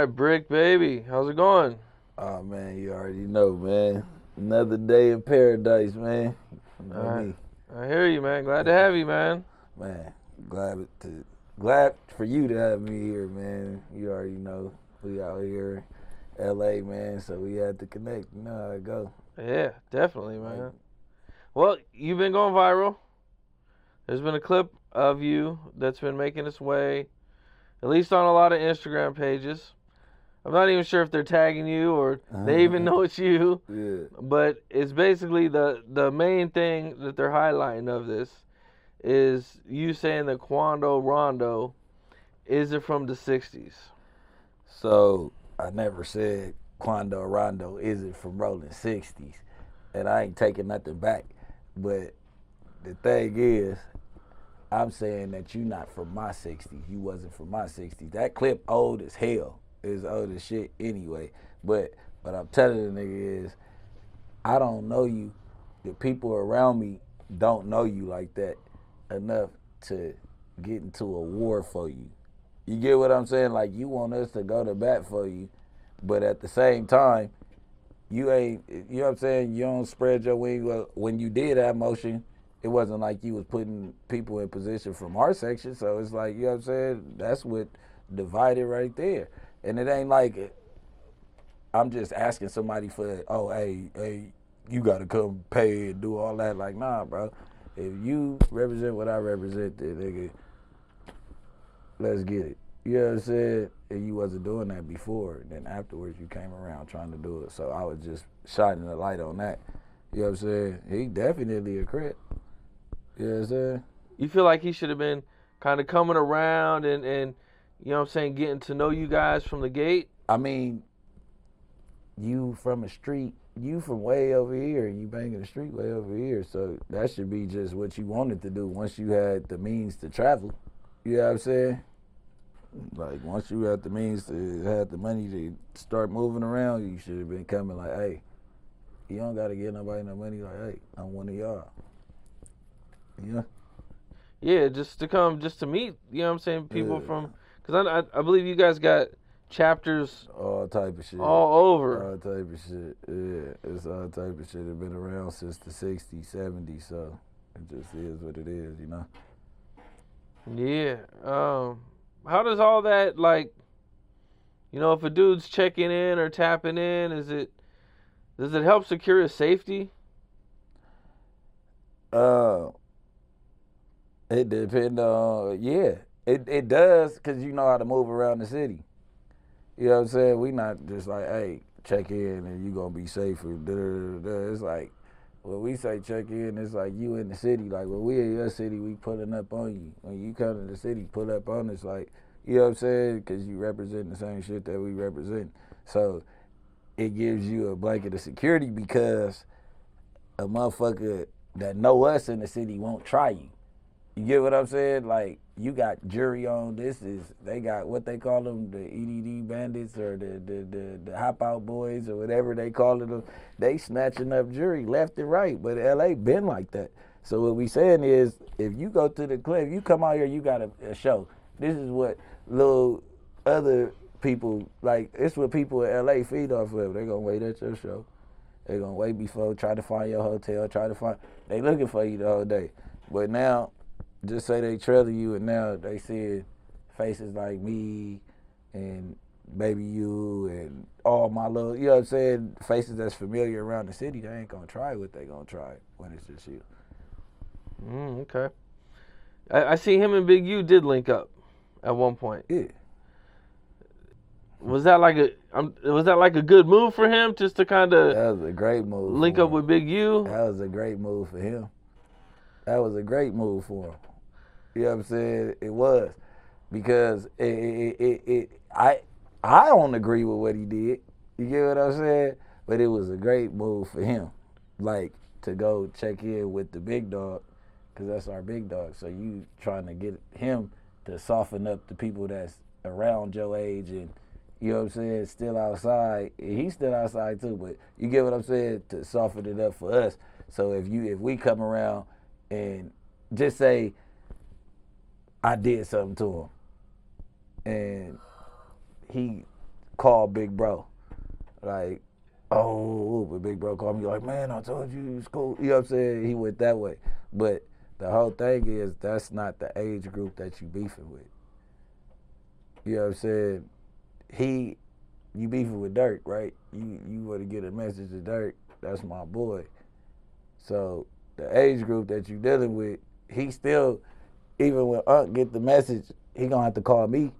right, Bricc, baby. How's it going? Oh man, you already know, man. Another day in paradise, man. You know I, me, I hear you, man. Glad to have you, man. man. Glad for you to have me here, man. You already know we out here, L.A., man. So we had to connect. You know how it go. Yeah, definitely, Like, man. Well, you've been going viral. There's been a clip of you that's been making its way, at least on a lot of Instagram pages. I'm not even sure if they're tagging you or they even know it's you, yeah. but it's basically the main thing that they're highlighting of this is you saying that Quando Rondo is it from the '60s. So I never said Quando Rondo isn't from Rollin '60s, and I ain't taking nothing back. But the thing is, I'm saying that you not from my '60s. You wasn't from my '60s. That clip old as hell. It's old as shit anyway. But what I'm telling the nigga is, I don't know you. The people around me don't know you like that enough to get into a war for you. You get what I'm saying? Like, you want us to go to bat for you, but at the same time, you ain't, you know what I'm saying? You don't spread your wings. Well, when you did have motion, it wasn't like you was putting people in position from our section. So it's like, you know what I'm saying? That's what divided right there. And it ain't like I'm just asking somebody for, oh, hey, you got to come pay and do all that. Like, nah, bro. If you represent what I represent, then nigga, let's get it. You know what I'm saying? And you wasn't doing that before. Then afterwards, you came around trying to do it. So I was just shining the light on that. You know what I'm saying? He definitely a crit. You know what I'm saying? You feel like he should have been kind of coming around and you know what I'm saying, getting to know you guys from the gate? I mean, you from a street, you from way over here, you banging the street way over here. So that should be just what you wanted to do once you had the means to travel. You know what I'm saying? Like, once you had the means to have the money to start moving around, you should have been coming like, hey, you don't got to give nobody no money. Like, hey, I'm one of y'all. Yeah. Yeah, just to come, just to meet, you know what I'm saying, people Yeah. from, because I believe you guys got chapters All type of shit. all over. All type of shit. Yeah. It's all type of shit. It's been around since the 60s, 70s. So it just is what it is, you know? Yeah. How does all that, like, you know, if a dude's checking in or tapping in, does it help secure his safety? Uh, it depends on, yeah. It does, because you know how to move around the city. You know what I'm saying? We not just like, hey, check in and you gonna be safe. Or da, da, da, da. It's like, when we say check in, it's like you in the city. Like, when we in your city, we pulling up on you. When you come to the city, pull up on us. Like, you know what I'm saying? Because you represent the same shit that we represent. So it gives you a blanket of security because a motherfucker that know us in the city won't try you. You get what I'm saying? Like, you got jury on this. They got what they call them, the EDD bandits or the hop out boys or whatever they call them. They snatching up jury left and right. But LA been like that. So what we saying is, if you go to the club, you come out here, you got a show. This is what little other people, like, it's what people in LA feed off of. They gonna wait at your show. They gonna wait before, try to find your hotel, they looking for you the whole day. But now, just say they trailing you and now they see faces like me and baby you and all my little, you know what I'm saying, faces that's familiar around the city. They ain't gonna try what they gonna try when it's just you. Okay. I see him and Big U did link up at one point. Yeah. Was that like a good move for him just to kind of That was a great move link for up him. with Big U? That was a great move for him. That was a great move for him. You know what I'm saying? It was. Because I don't agree with what he did. You get what I'm saying? But it was a great move for him. Like, to go check in with the big dog, because that's our big dog. So you trying to get him to soften up the people that's around your age and, you know what I'm saying, still outside. He's still outside too, but you get what I'm saying, to soften it up for us. So if we come around and just say I did something to him and he call Big Bro. Like, oh, but Big Bro called me like, man, I told you it's cool. You know what I'm saying? He went that way. But the whole thing is that's not the age group that you beefing with. You know what I'm saying? You beefing with Dirk, right? You want to get a message to Dirk. That's my boy. So the age group that you dealing with, he still, even when Unc get the message, he gonna have to call me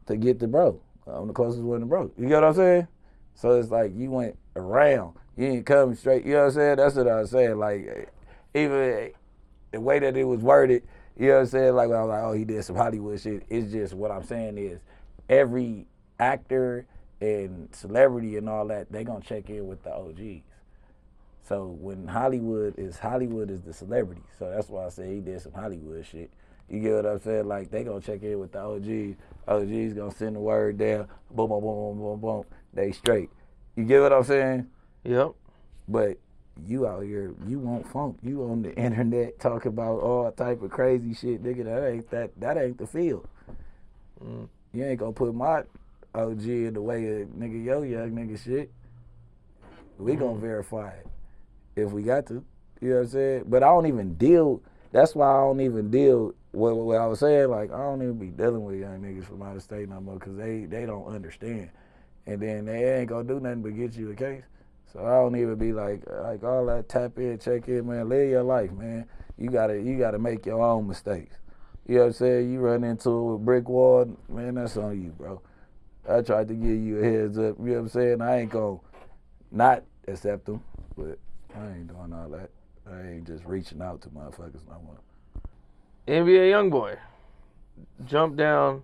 to get the bro. I'm the closest one to bro. You get what I'm saying? So it's like you went around. You ain't come straight. You know what I'm saying? That's what I was saying. Like, even the way that it was worded, you know what I'm saying? Like, when I was like, oh, he did some Hollywood shit. It's just what I'm saying is every actor and celebrity and all that, they gonna check in with the OGs. So when Hollywood is the celebrity. So that's why I say he did some Hollywood shit. You get what I'm saying? Like, they gonna check in with the OGs. OGs gonna send the word down. Boom, boom, boom, boom, boom, boom. They straight. You get what I'm saying? Yep. But you out here, you want funk. You on the internet talking about all type of crazy shit, nigga. That ain't the field. You ain't gonna put my OG in the way of nigga yo young nigga shit. We gonna verify it if we got to. You know what I'm saying? But I don't even deal. That's why I don't even deal. What I was saying, like, I don't even be dealing with young niggas from out of state no more because they don't understand. And then they ain't gonna do nothing but get you a case. So I don't even be like all that tap in, check in, man. Live your life, man. You gotta make your own mistakes. You know what I'm saying? You run into it with brick wall, man, that's on you, bro. I tried to give you a heads up, you know what I'm saying? I ain't gonna not accept them, but I ain't doing all that. I ain't just reaching out to motherfuckers no more. NBA YoungBoy jumped down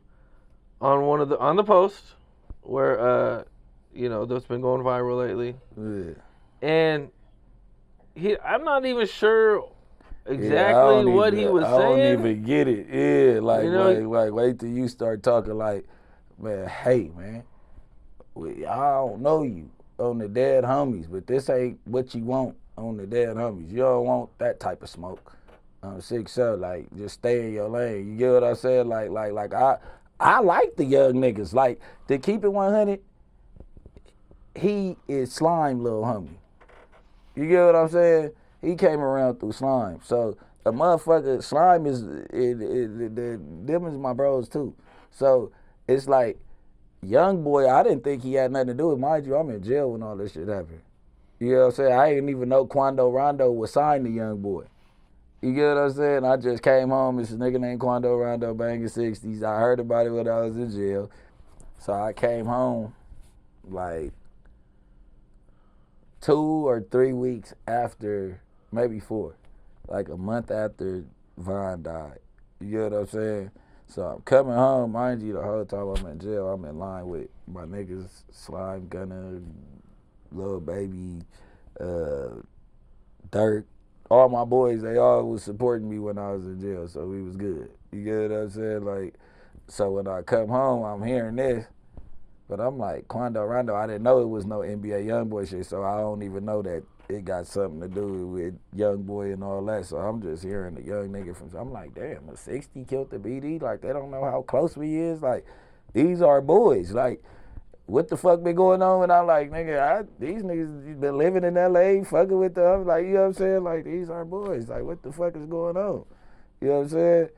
on the post where that's been going viral lately. Yeah. And I'm not even sure exactly what he was saying. I don't even get it. Yeah, like wait till you start talking like, man, hey, man, I don't know you on the dead homies, but this ain't what you want on the dead homies. You don't want that type of smoke. 6'7", like, just stay in your lane. You get what I said? Like I like the young niggas. Like, to keep it 100, he is slime, little homie. You get what I'm saying? He came around through slime. So a motherfucker, slime is them is my bros too. So it's like YoungBoy. I didn't think he had nothing to do with. Mind you, I'm in jail when all this shit happened. You know what I'm saying? I didn't even know Quando Rondo was signed to YoungBoy. You get what I'm saying? I just came home. It's a nigga named Quando Rondo banging 60s. I heard about it when I was in jail. So I came home like 2 or 3 weeks after, maybe 4, like a month after Von died. You get what I'm saying? So I'm coming home, mind you, the whole time I'm in jail, I'm in line with my niggas, Slime, Gunner, Lil Baby, Dirk, all my boys. They all was supporting me when I was in jail, so we was good. You get what I'm saying? Like, so when I come home, I'm hearing this. But I'm like, Quando Rondo, I didn't know it was no NBA YoungBoy shit, so I don't even know that it got something to do with YoungBoy and all that. So I'm just hearing the young nigga from, I'm like, damn, a 60 killed the BD? Like, they don't know how close we is? Like, these are boys. Like, what the fuck been going on? And I'm like, nigga, these niggas been living in LA, fucking with them. Like, you know what I'm saying? Like, these are boys. Like, what the fuck is going on? You know what I'm saying?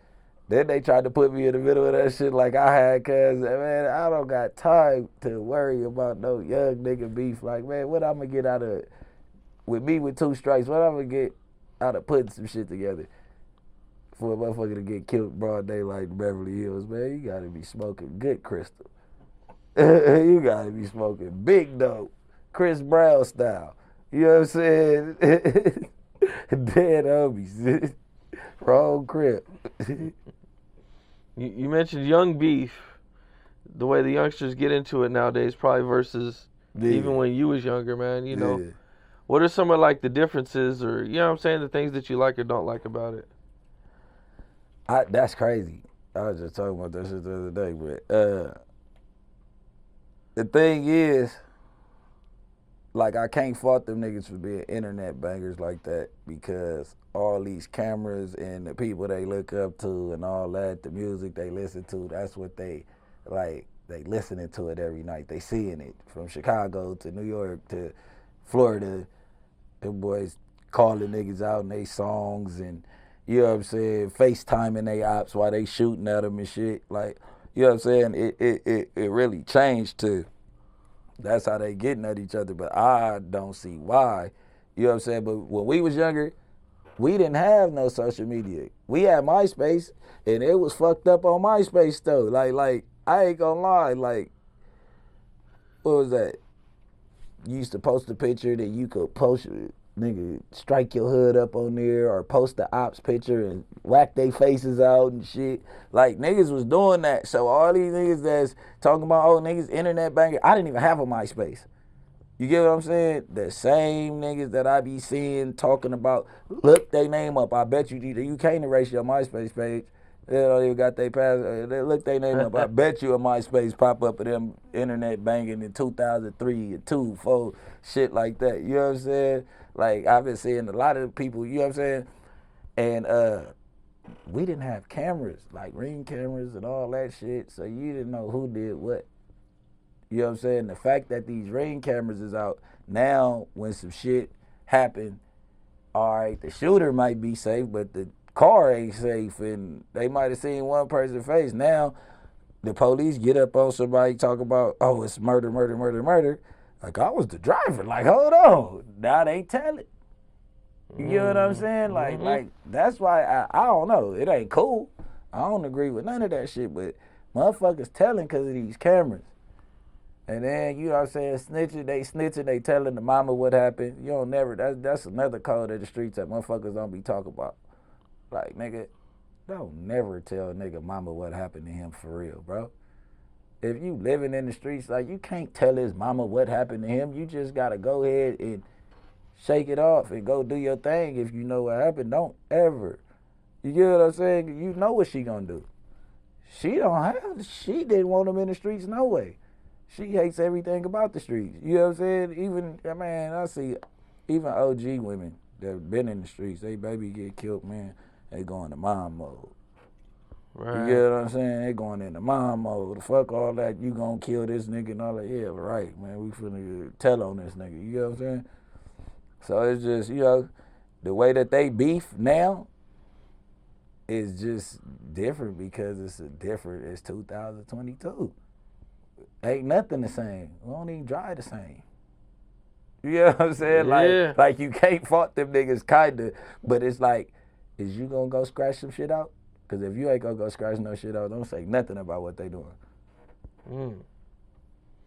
Then they tried to put me in the middle of that shit like I had, cause, man, I don't got time to worry about no young nigga beef. Like, man, what I'm gonna get out of, with me with 2 strikes, what I'm gonna get out of putting some shit together for a motherfucker to get killed broad daylight in Beverly Hills, man? You gotta be smoking good crystal. You gotta be smoking big dope, Chris Brown style. You know what I'm saying? Dead homies. Wrong crib. You mentioned young beef, the way the youngsters get into it nowadays, probably versus even when you was younger, man. You know, what are some of like the differences, or you know what I'm saying, the things that you like or don't like about it? That's crazy. I was just talking about that shit the other day, but the thing is, like, I can't fault them niggas for being internet bangers like that, because all these cameras and the people they look up to and all that, the music they listen to, that's what they, like, they listening to it every night. They seeing it from Chicago to New York to Florida. Them boys calling niggas out in they songs and, you know what I'm saying, FaceTiming they ops while they shooting at them and shit. Like, you know what I'm saying? It really changed to that's how they getting at each other. But I don't see why. You know what I'm saying? But when we was younger, we didn't have no social media. We had MySpace, and it was fucked up on MySpace though. Like I ain't gonna lie. Like, what was that? You used to post a picture that you could post, nigga, strike your hood up on there, or post the ops picture and whack their faces out and shit. Like, niggas was doing that. So all these niggas that's talking about, oh, niggas internet banging, I didn't even have a MySpace. You get what I'm saying? The same niggas that I be seeing talking about, look they name up. I bet you can't erase your MySpace page. They don't even got their password. They look they name up. I bet you a MySpace pop up of them internet banging in 2003 and 2, 4, shit like that. You know what I'm saying? Like, I've been seeing a lot of people, you know what I'm saying? And we didn't have cameras, like Ring cameras and all that shit, so you didn't know who did what. You know what I'm saying? The fact that these Ring cameras is out, now when some shit happen, all right, the shooter might be safe, but the car ain't safe, and they might have seen one person's face. Now, the police get up on somebody, talk about, oh, it's murder, murder, murder, murder. Like, I was the driver. Like, hold on. Now they tell it. You get what I'm saying? Like that's why I don't know. It ain't cool. I don't agree with none of that shit, but motherfuckers telling because of these cameras. And then, you know what I'm saying, snitching, they telling the mama what happened. You don't never, that's another code of the streets that motherfuckers don't be talking about. Like, nigga, don't never tell nigga mama what happened to him for real, bro. If you living in the streets, like, you can't tell his mama what happened to him. You just gotta go ahead and shake it off and go do your thing. If you know what happened, don't ever. You get what I'm saying? You know what she gonna do. She didn't want him in the streets no way. She hates everything about the streets. You know what I'm saying? Even, man, I see even OG women that have been in the streets, they baby get killed, man, they go into mom mode. Right. You get what I'm saying? They going into mom mode. Fuck all that, you gonna kill this nigga and all that. Yeah, right, man, we finna tell on this nigga. You get what I'm saying? So it's just, you know, the way that they beef now is just different because it's 2022. Ain't nothing the same. We don't even drive the same. You know what I'm saying? Yeah. Like you can't fault them niggas kinda, but it's like, is you gonna go scratch some shit out? Because if you ain't gonna go scratch no shit out, don't say nothing about what they doing. You know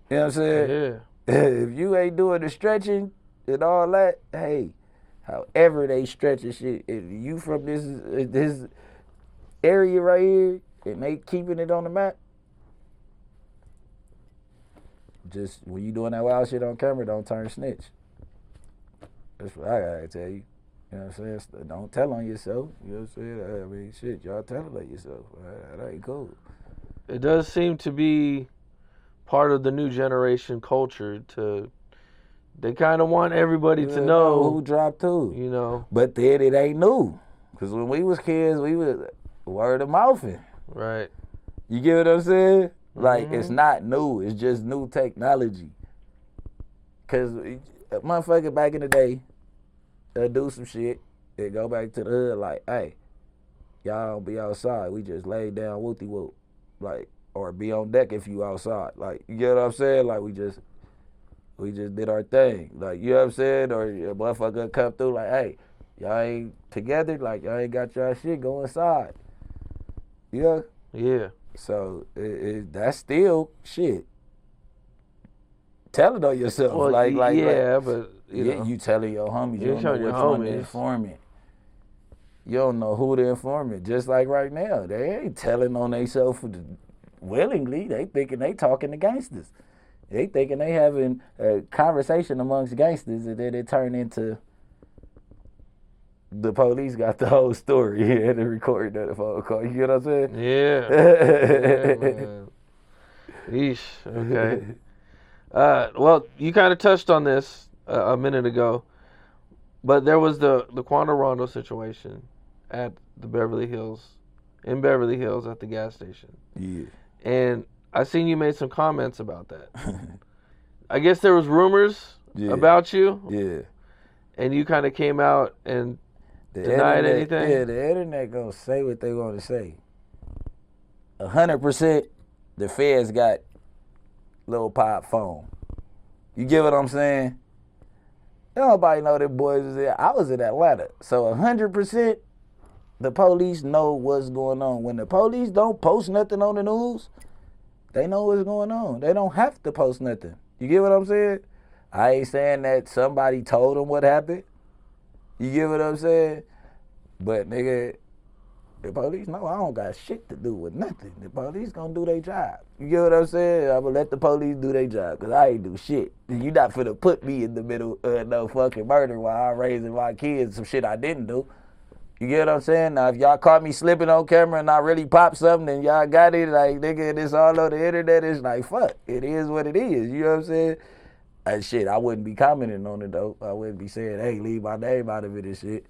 what I'm saying? Yeah. If you ain't doing the stretching and all that, hey, however they stretching shit, if you from this area right here and they keeping it on the map, just when you doing that wild shit on camera, don't turn snitch. That's what I gotta tell you. You know what I'm saying? Don't tell on yourself. You know what I'm saying? I mean, shit, y'all tell on yourself. That ain't cool. It does seem to be part of the new generation culture to, they kind of want everybody to know who dropped who. You know. But then it ain't new. Because when we was kids, we was word of mouthing. Right. You get what I'm saying? Like, it's not new. It's just new technology. Because a motherfucker back in the day, they'll do some shit, they go back to the hood like, hey, y'all don't be outside. We just lay down whoopty-whoop. Like, or be on deck if you outside. Like, you get what I'm saying? Like, we just did our thing. Like, you know what I'm saying? Or a motherfucker come through like, hey, y'all ain't together? Like, y'all ain't got y'all shit, go inside. Yeah? Yeah. So, that's still shit. Tell it on yourself. Well, but you know. You telling your homies. You don't know which one the informant. You don't know who the informant. Just like right now, they ain't telling on themselves willingly. They thinking they talking to gangsters. They thinking they having a conversation amongst gangsters, and then it turned into the police got the whole story and the recording of the phone call. You know what I'm saying? Yeah. Yeah, man. Yeesh. Okay. Well, you kind of touched on this a minute ago, but there was the Quando Rondo situation at in Beverly Hills at the gas station. Yeah. And I seen you made some comments about that. I guess there was rumors Yeah. about you, Yeah. and you kind of came out and The denied internet, anything? Yeah, the internet gonna say what they want to say. 100%, the feds got Lil Pop phone. You get what I'm saying? Nobody know them boys was there. I was in Atlanta, so 100%, the police know what's going on. When the police don't post nothing on the news, they know what's going on. They don't have to post nothing. You get what I'm saying? I ain't saying that somebody told them what happened. You get what I'm saying? But nigga, the police know I don't got shit to do with nothing. The police gonna do their job. You get what I'm saying? I'm gonna let the police do their job, because I ain't do shit. You not finna put me in the middle of no fucking murder while I'm raising my kids, some shit I didn't do. You get what I'm saying? Now, if y'all caught me slipping on camera and I really popped something and y'all got it, like, nigga, this all on the internet, it's like, fuck, it is what it is. You know what I'm saying? And shit, I wouldn't be commenting on it, though. I wouldn't be saying, hey, leave my name out of it and shit.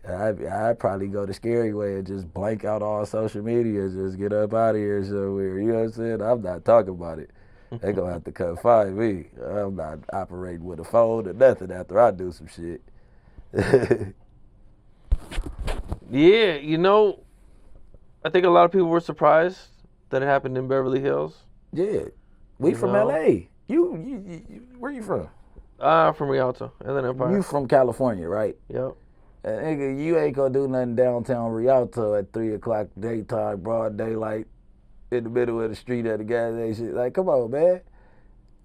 I'd probably go the scary way and just blank out all social media, just get up out of here somewhere. You know what I'm saying? I'm not talking about it. They gonna have to come find me. I'm not operating with a phone or nothing after I do some shit. Yeah, you know, I think a lot of people were surprised that it happened in Beverly Hills. Yeah, we You from know? LA. You, where you from? From Rialto, and then Empire. You from California, right? Yep. Nigga, you ain't gonna do nothing downtown Rialto at 3 o'clock daytime, broad daylight, in the middle of the street at the gas station. Like, come on, man.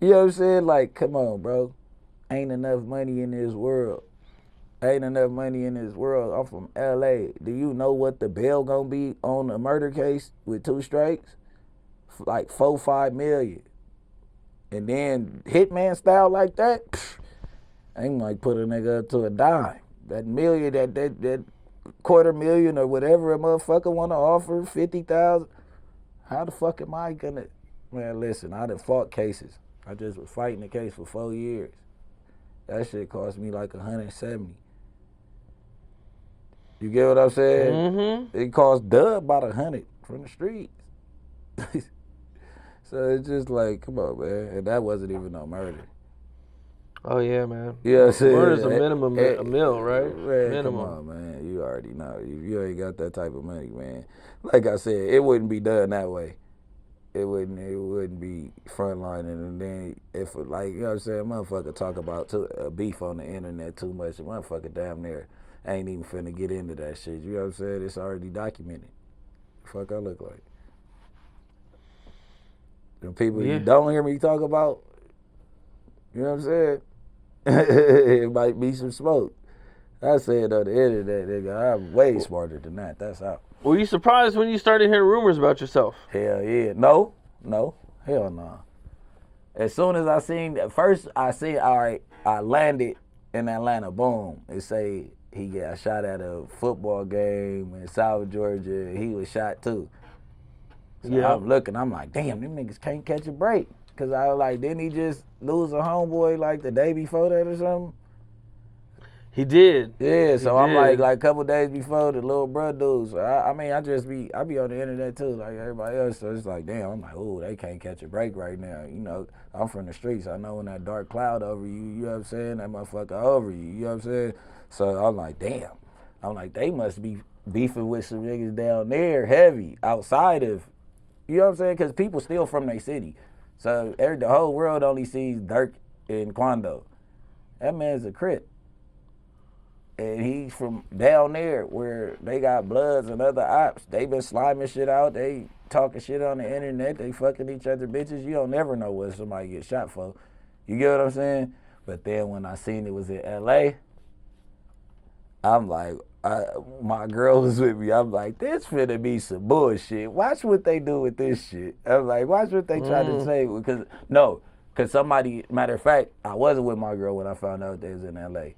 You know what I'm saying? Like, come on, bro. Ain't enough money in this world. Ain't enough money in this world. I'm from LA. Do you know what the bail gonna be on a murder case with 2 strikes? Like 4-5 million. And then hitman style like that, ain't like put a nigga up to a dime. That million, that $250,000 or whatever a motherfucker wanna offer, 50,000. How the fuck am I gonna? Man, listen, I done fought cases. I just was fighting the case for 4 years. That shit cost me like 170. You get what I'm saying? Mm-hmm. It cost Dub about 100 from the streets. So it's just like, come on, man. And that wasn't even no murder. Oh yeah, man. You know what I'm saying? Murder's a minimum a mil, right? Man, Minimum. come on, man. You already know. You ain't got that type of money, man. Like I said, it wouldn't be done that way. It wouldn't be frontlining. And then if, like, you know what I'm saying, motherfucker talk about beef on the internet too much, motherfucker damn near ain't even finna get into that shit. You know what I'm saying? It's already documented. Fuck I look like. The people you don't hear me talk about, you know what I'm saying? It might be some smoke. I said on the internet, nigga, I'm way smarter than that. That's how. Were you surprised when you started hearing rumors about yourself? Hell yeah. No. Hell no. As soon as I seen, first I seen, all right, I landed in Atlanta, boom. It say he got shot at a football game in South Georgia. He was shot too. So I'm looking, I'm like, damn, them niggas can't catch a break. Cause I was like, didn't he just lose a homeboy like the day before that or something? He did. Yeah, so I'm did. like a couple days before the little brother dude. So I mean, I be on the internet too, like everybody else. So it's like, damn, I'm like, ooh, they can't catch a break right now. You know, I'm from the streets. I know when that dark cloud over you, you know what I'm saying? That motherfucker over you, you know what I'm saying? So I'm like, damn. I'm like, they must be beefing with some niggas down there heavy outside of, you know what I'm saying? Because people still from their city. So the whole world only sees Dirk and Quando. That man's a Crip. And he's from down there where they got Bloods and other ops. They been sliming shit out. They talking shit on the internet. They fucking each other bitches. You don't never know what somebody get shot for. You get what I'm saying? But then when I seen it was in LA, I'm like, my girl was with me. I'm like, this finna be some bullshit. Watch what they do with this shit. I'm like, watch what they try to say. Because somebody, matter of fact, I wasn't with my girl when I found out they was in LA.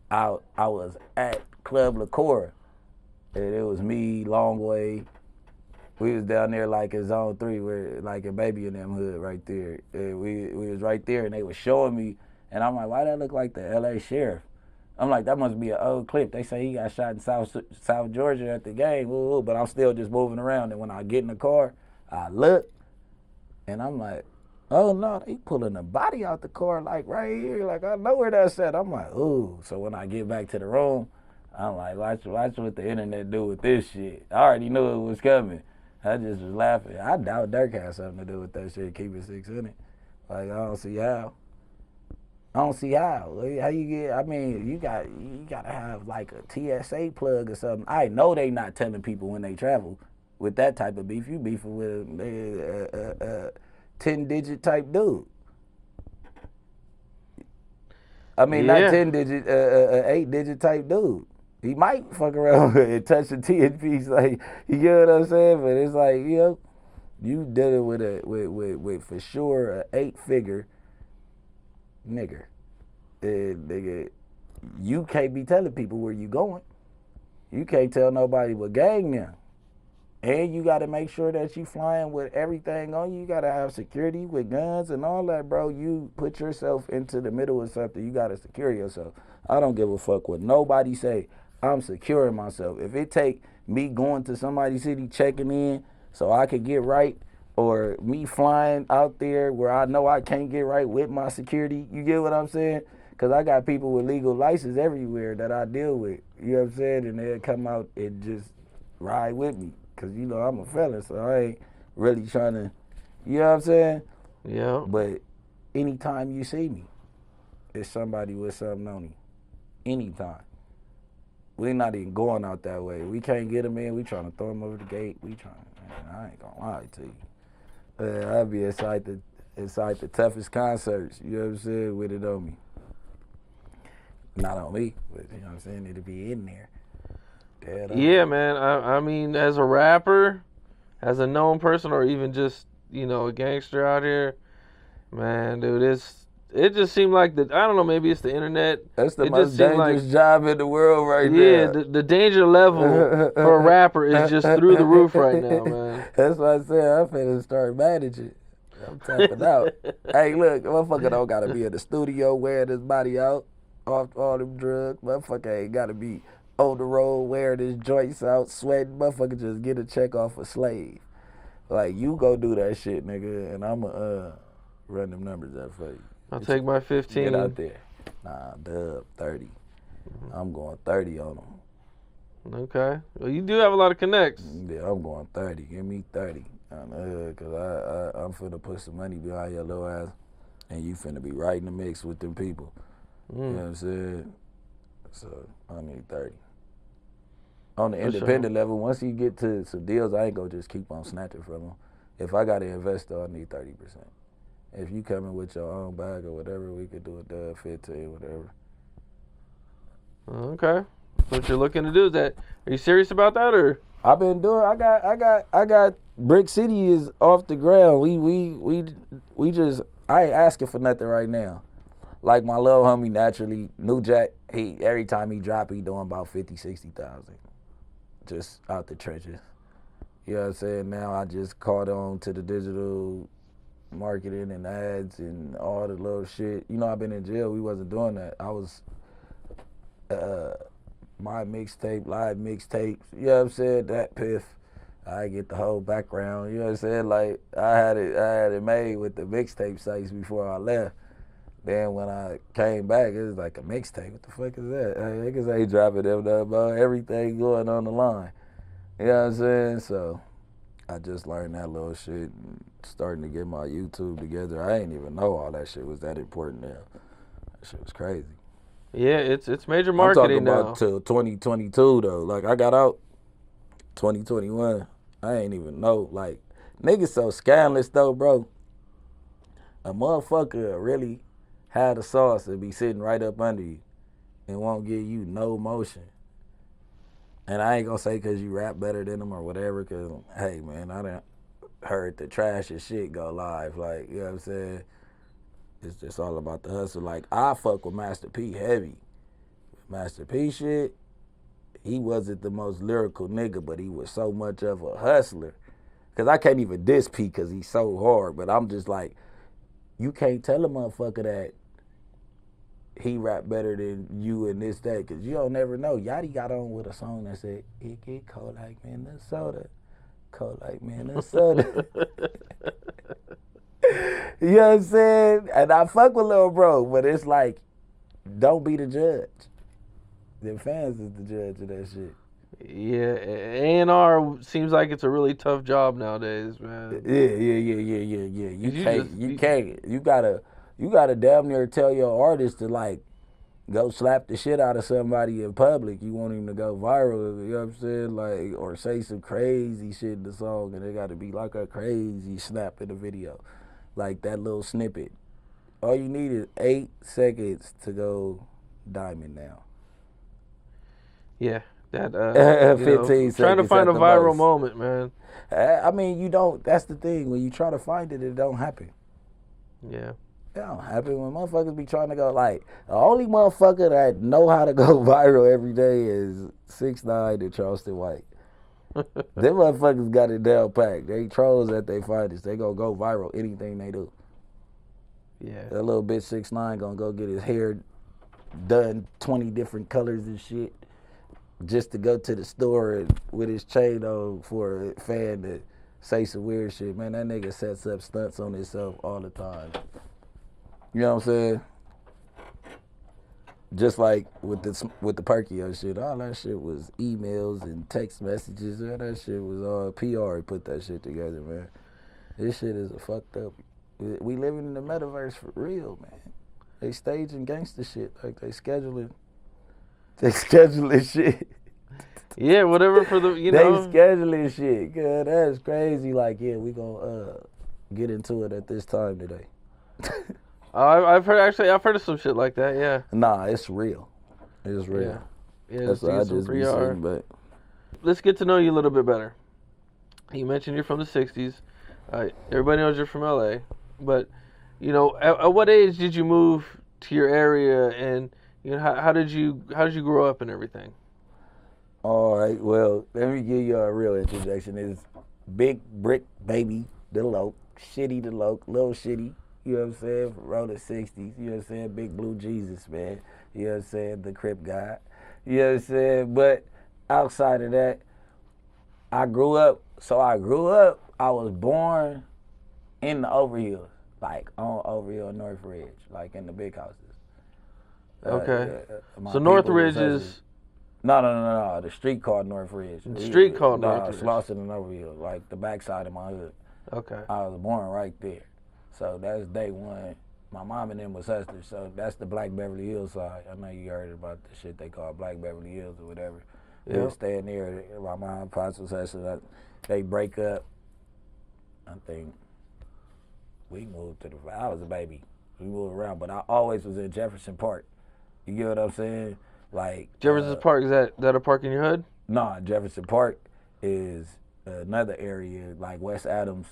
I was at Club LaCour, and it was me, Longway. We was down there like in Zone 3, where like in Baby in them hood right there. And we was right there, and they was showing me, and I'm like, why that look like the LA sheriff? I'm like, that must be an old clip. They say he got shot in South Georgia at the game, but I'm still just moving around. And when I get in the car, I look, And I'm like, oh no, they pulling a body out the car like right here. Like I know where that's at. I'm like, ooh. So when I get back to the room, I'm like, watch what the internet do with this shit. I already knew it was coming. I just was laughing. I doubt Dirk had something to do with that shit. Keep it 600. Like I don't see how. I don't see how. How you get? I mean, you gotta have like a TSA plug or something. I know they not telling people when they travel with that type of beef. You beefing with a 10-digit type dude. I mean, not Yeah. 10-digit, 8-digit type dude. He might fuck around and touch the TNPs, like you get what I'm saying. But it's like you dealing with for sure a 8-figure nigga. Nigga, you can't be telling people where you going. You can't tell nobody but gang now. And you got to make sure that you flying with everything on you. You got to have security with guns and all that, bro. You put yourself into the middle of something. You got to secure yourself. I don't give a fuck what nobody say. I'm securing myself. If it take me going to somebody's city, checking in so I could get right, or me flying out there where I know I can't get right with my security, you get what I'm saying? Because I got people with legal license everywhere that I deal with. You know what I'm saying? And they'll come out and just ride with me. Because, you know, I'm a felon, so I ain't really trying to, you know what I'm saying? Yeah. But anytime you see me, it's somebody with something on him. Anytime. We're not even going out that way. We can't get them in. We trying to throw them over the gate. We trying, man, I ain't going to lie to you. I'll be inside the toughest concerts, you know what I'm saying, with it on me. Not on me, but you know what I'm saying, it'll be in there. Yeah, man. I mean, as a rapper, as a known person, or even just, you know, a gangster out here, man, dude, it just seemed like I don't know, maybe it's the internet. That's the it most just seemed dangerous like, job in the world right now. Yeah, the danger level for a rapper is just through the roof right now, man. That's what I said. I'm finna start managing. I'm tapping out. Hey, look, motherfucker don't gotta be in the studio wearing his body out off all them drugs. Motherfucker ain't gotta be on the road wearing his joints out, sweating. Motherfucker just get a check off a slave. Like, you go do that shit, nigga, and I'ma run them numbers up for you. I'll take my 15. Get out there. Nah, dub, 30. I'm going 30 on them. Okay. Well, you do have a lot of connects. Yeah, I'm going 30. Give me 30. Because I'm finna put some money behind your little ass, and you finna be right in the mix with them people. You know what I'm saying? So, I need 30. On the independent level, once you get to some deals, I ain't gonna just keep on snatching from them. If I got an investor, I need 30%. If you coming with your own bag or whatever, we could do a dub 15, whatever. Okay. What you're looking to do is that? Are you serious about that, or? I've been doing. I got. Bricc City is off the ground. We just. I ain't asking for nothing right now. Like my little homie, naturally, New Jack. He every time he drop, he doing about 50, 60,000, just out the trenches. You know what I'm saying? Now I just caught on to the digital marketing and ads and all the little shit. You know, I've been in jail. We wasn't doing that. I was. My mixtape, live mixtapes, you know what I'm saying, that piff. I get the whole background, you know what I'm saying? Like, I had it made with the mixtape sites before I left. Then when I came back, it was like a mixtape. What the fuck is that? Hey, niggas ain't dropping them about everything going on the line. You know what I'm saying? So I just learned that little shit and starting to get my YouTube together. I ain't even know all that shit was that important now. That shit was crazy. Yeah, it's major marketing now. I'm talking about till 2022 though. Like I got out 2021. I ain't even know. Like niggas so scandalous though, bro. A motherfucker really had the sauce and be sitting right up under you and won't give you no motion. And I ain't gonna say cause you rap better than them or whatever. Cause hey man, I done heard the trash and shit go live. Like you know what I'm saying. It's just all about the hustle. Like, I fuck with Master P heavy. Master P shit, he wasn't the most lyrical nigga, but he was so much of a hustler. Because I can't even diss P because he's so hard, but I'm just like, you can't tell a motherfucker that he rap better than you in this day because you don't never know. Yachty got on with a song that said, it get cold like Minnesota. Cold like Minnesota. You know what I'm saying? And I fuck with Lil Bro, but it's like, don't be the judge. The fans is the judge of that shit. Yeah, A&R seems like it's a really tough job nowadays, man. Yeah. You gotta damn near tell your artist to like go slap the shit out of somebody in public. You want him to go viral, you know what I'm saying? Like, or say some crazy shit in the song, and it gotta be like a crazy snap in the video. Like that little snippet. All you need is 8 seconds to go diamond now. Yeah, that 15 seconds. trying to find a at the viral most. moment, man. I mean, you don't. That's the thing. When you try to find it, it don't happen. Yeah. It don't happen when motherfuckers be trying to go like the only motherfucker that know how to go viral every day is 6ix9ine and Charleston White. Them motherfuckers got it down packed. They trolls at they finest. They gonna go viral anything they do. Yeah. That little bitch 6ix9ine gonna go get his hair done 20 different colors and shit just to go to the store and with his chain on for a fan to say some weird shit. Man, that nigga sets up stunts on himself all the time. You know what I'm saying? Just like with the Perkio shit, all that shit was emails and text messages. All that shit was all PR. Put that shit together, man. This shit is a fucked up. We living in the metaverse for real, man. They staging gangster shit like they scheduling shit. Yeah, whatever for the They scheduling shit. God, that's crazy. Like, yeah, we gonna get into it at this time today. I've heard of some shit like that. Yeah. Nah, it's real. It's real. Yeah. That's what I Let's just be saying, but let's get to know you a little bit better. You mentioned you're from the '60s. Everybody knows you're from LA, but at what age did you move to your area, and how did you grow up and everything? All right, well, let me give you a real introduction. It's Big Bricc, baby, the Loke, Shitty the Loke, Lil Shitty, you know what I'm saying, from Rollin 60s, you know what I'm saying, Big Blue Jesus, man, you know what I'm saying, the Crip God, you know what I'm saying, but outside of that, I was born in the Overhill, like on Overhill, North Ridge, like in the big houses. Okay. So North Ridge is... No. The street called North Ridge. The street called North Ridge. Slauson and Overhill, like the backside of my hood. Okay. I was born right there. So that's day one. My mom and them was hustlers, so that's the Black Beverly Hills side. I know you heard about the shit they call Black Beverly Hills or whatever. They was staying there. My mom and pops was hustling. They break up. I think we moved to I was a baby. We moved around, but I always was in Jefferson Park. You get what I'm saying? Like Jefferson Park, is that a park in your hood? Nah, Jefferson Park is another area like West Adams,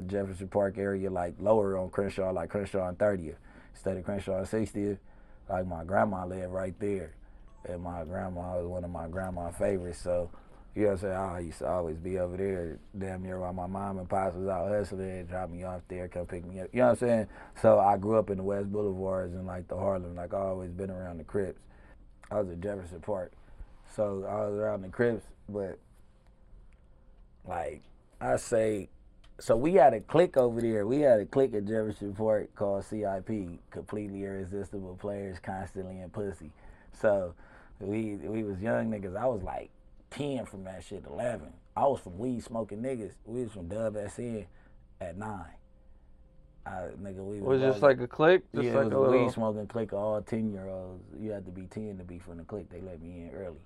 Jefferson Park area, like lower on Crenshaw, like Crenshaw and 30th. Instead of Crenshaw and 60th, like my grandma lived right there. And my grandma was one of my grandma's favorites, so you know what I'm saying? I used to always be over there damn near while my mom and pops was out hustling, drop me off there, come pick me up. You know what I'm saying? So I grew up in the West Boulevards and like the Harlem, like I always been around the Crips. I was at Jefferson Park, so I was around the Crips, but like I say, so we had a clique over there. We had a clique at Jefferson Park called CIP, Completely Irresistible Players Constantly in Pussy. So we was young niggas. I was like 10 from that shit, 11. I was from weed smoking niggas. We was from Dub SN at 9. We was just like a clique? Just yeah, like it was a a little... weed smoking clique of all 10-year-olds. You had to be 10 to be from the clique. They let me in early.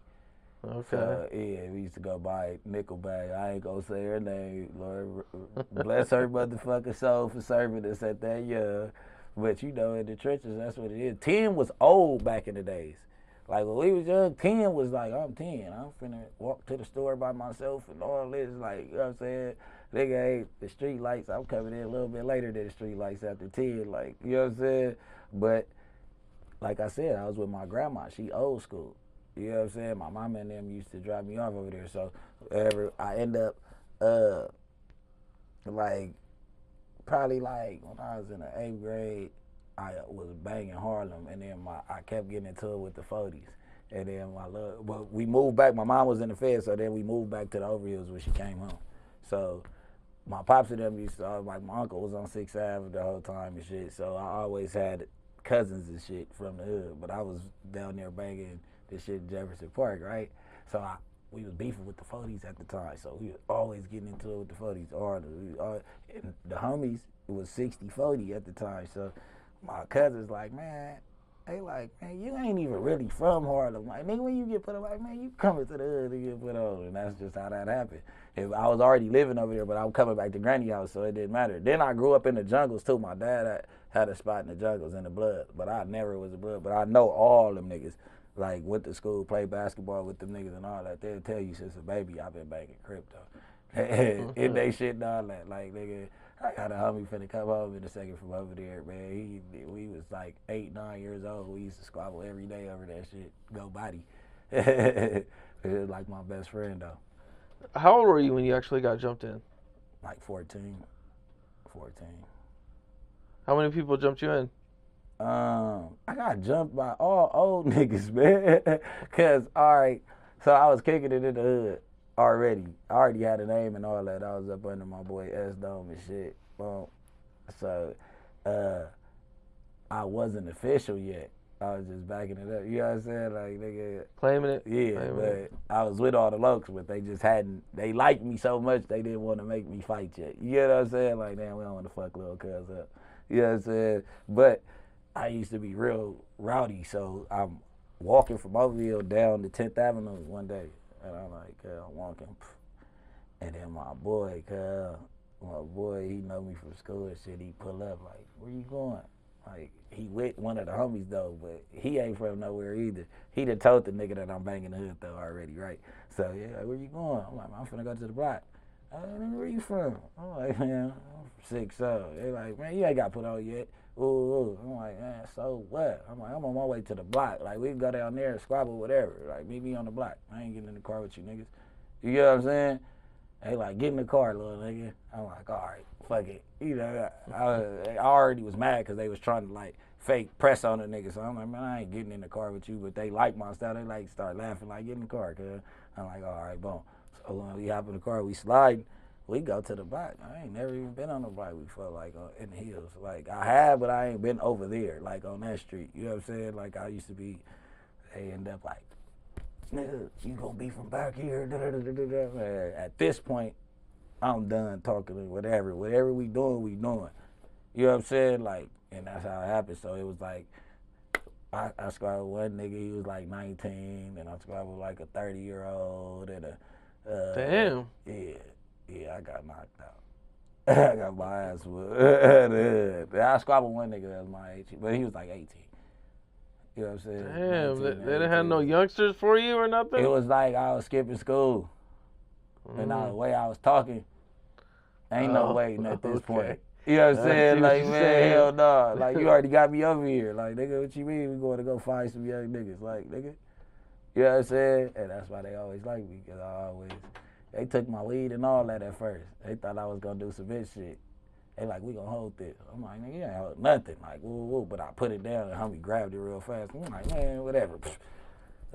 Okay. So, yeah, we used to go buy Nickelback. I ain't gonna say her name. Lord, bless her motherfucking soul for serving us at that young. But you know, in the trenches, that's what it is. 10 was old back in the days. Like when we was young, 10 was like, I'm 10. I'm finna walk to the store by myself and all this. Like, you know what I'm saying? Nigga, ain't the street lights. I'm coming in a little bit later than the street lights after 10. Like, you know what I'm saying? But like I said, I was with my grandma. She old school. You know what I'm saying? My mama and them used to drop me off over there. So I end up like probably like when I was in the 8th grade, I was banging Harlem, and then I kept getting into it with the 40s. And then we moved back. My mom was in the Fed, so then we moved back to the Overhills when she came home. So my pops and them used to, like, my uncle was on 6th Ave the whole time and shit, so I always had cousins and shit from the hood, but I was down there banging this shit in Jefferson Park, right? So we was beefing with the 40s at the time, so we was always getting into it with the 40s. And the homies, it was 60-40 at the time, so my cousins like, man, they like, man, you ain't even really from Harlem. Like, nigga, when you get put on, like, man, you coming to the hood to get put on. And that's just how that happened. If I was already living over there, but I was coming back to Granny house, so it didn't matter. Then I grew up in the jungles, too. My dad had a spot in the jungles in the blood, but I never was a blood. But I know all them niggas. Like, went to school, played basketball with them niggas and all that. They'll tell you since a baby I've been banging crypto. And they shit and all that. Like, nigga, I got a homie finna come home in a second from over there, man. We was like 8, 9 years old. We used to squabble every day over that shit. Go body. It was like my best friend, though. How old were you when you actually got jumped in? Like 14. How many people jumped you in? I got jumped by all old niggas, man. Cause, all right, so I was kicking it in the hood already. I already had a name and all that. I was up under my boy S-Dome and shit. Boom. So, I wasn't official yet. I was just backing it up. You know what I'm saying? Like, nigga. Claiming it? Yeah, Claiming but it. I was with all the locals, but they just they liked me so much they didn't want to make me fight yet. You know what I'm saying? Like, damn, we don't want to fuck little cuz up. You know what I'm saying? But I used to be real rowdy, so I'm walking from Mobile down to 10th Avenue one day, and I'm like, I'm walking, and then my boy, he know me from school and shit. He pull up like, where you going? Like, he with one of the homies though, but he ain't from nowhere either. He done told the nigga that I'm banging the hood though already, right? So yeah, like, where you going? I'm like, I'm finna go to the block. Where you from? I'm like, man, I'm from 6 so. They like, man, you ain't got put on yet. Ooh. I'm like, man, so what? I'm like, I'm on my way to the block. Like, we can go down there and squabble, whatever. Like, meet me on the block. I ain't getting in the car with you niggas. You get what I'm saying? They like, get in the car, little nigga. I'm like, all right, fuck it. You know, I already was mad because they was trying to, like, fake press on the nigga. So I'm like, man, I ain't getting in the car with you. But they like my style. They, like, start laughing, like, get in the car, cuz. I'm like, all right, boom. So when we hop in the car, we slide. We go to the block. I ain't never even been on the block before, like, in the hills. Like, I have, but I ain't been over there, like, on that street. You know what I'm saying? Like, I used to be, they end up like, nigga, you gonna be from back here? Man, at this point, I'm done talking, whatever. Whatever we doing, we doing. You know what I'm saying? Like, and that's how it happened. So it was like, I squad with one nigga, he was like 19, and I squad with like a 30-year-old and a, Damn. Yeah, I got knocked out. I got my ass whooped. I squabbled one nigga that was my age, but he was like 18. You know what I'm saying? Damn, 19, they didn't have no youngsters for you or nothing? It was like I was skipping school. And the way I was talking, ain't no waiting at this point. You know what I'm saying? Like, man, hell no. Like, you already got me over here. Like, nigga, what you mean? We going to go find some young niggas. Like, nigga. You know what I'm saying? And that's why they always like me, because they took my weed and all that at first. They thought I was going to do some bitch shit. They like, we gonna hold this. I'm like, nigga, you ain't hold nothing. Like, woo. But I put it down and homie grabbed it real fast. I'm like, man, whatever.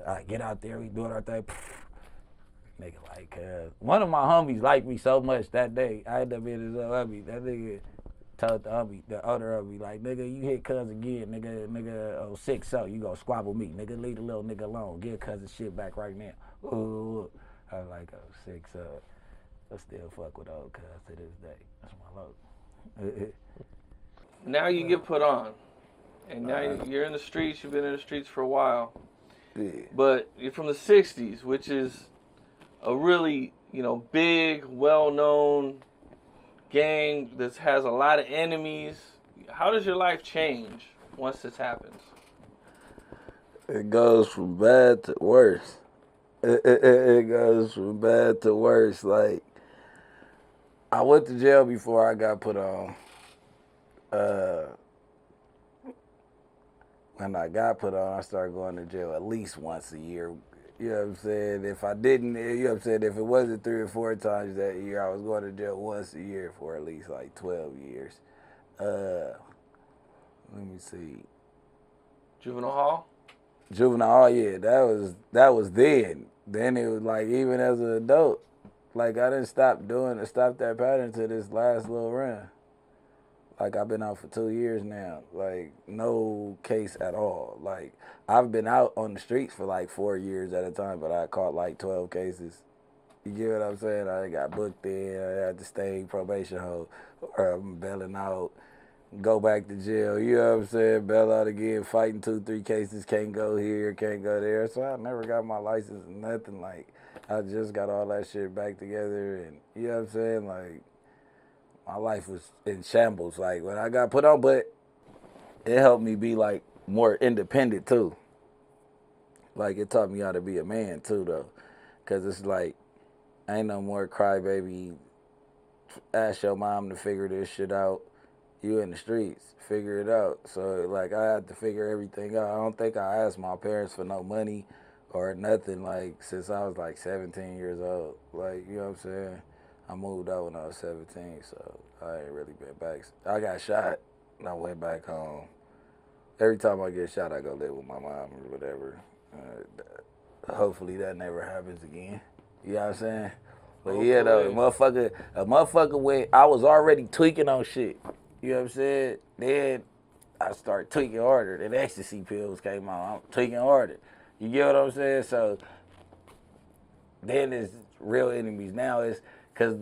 All right, get out there. We doing our thing. Nigga, like, one of my homies liked me so much that day. I ended up being his homie. That nigga told the homie, the other homie, like, nigga, you hit cuz again, nigga, 6 so you gonna squabble me. Nigga, leave the little nigga alone. Give cousin shit back right now. Ooh. I was like, 6 so. I still fuck with old cuz to this day. That's my low. Now you get put on, and now you're in the streets. You've been in the streets for a while, but you're from the '60s, which is a really big, well-known gang that has a lot of enemies. How does your life change once this happens? It goes from bad to worse. It goes from bad to worse. Like, I went to jail before I got put on. When I got put on, I started going to jail at least once a year. You know what I'm saying? If I didn't, you know what I'm saying? If it wasn't 3 or 4 times that year, I was going to jail once a year for at least like 12 years. Let me see. Juvenile hall? Juvenile hall, yeah, that was then. Then it was like, even as an adult, Like, I didn't stop that pattern to this last little run. Like, I've been out for 2 years now. Like, no case at all. Like, I've been out on the streets for like 4 years at a time, but I caught like 12 cases. You get what I'm saying? I got booked in. I had to stay probation hold, or I'm bailing out, go back to jail. You know what I'm saying? Bail out again, fighting 2, 3 cases. Can't go here, can't go there. So I never got my license and nothing. Like, I just got all that shit back together, and you know what I'm saying? Like, my life was in shambles. Like, when I got put on, but it helped me be like more independent too. Like, it taught me how to be a man too, though, cause it's like ain't no more crybaby. Ask your mom to figure this shit out. You in the streets, figure it out. So like, I had to figure everything out. I don't think I asked my parents for no money or nothing, like, since I was like 17 years old. Like, you know what I'm saying? I moved out when I was 17, so I ain't really been back. I got shot and I went back home. Every time I get shot, I go live with my mom or whatever. Hopefully that never happens again. You know what I'm saying? But yeah, though, a motherfucker went, I was already tweaking on shit. You know what I'm saying? Then I started tweaking harder. Then ecstasy pills came out. I'm tweaking harder. You get what I'm saying? So then it's real enemies. Now it's because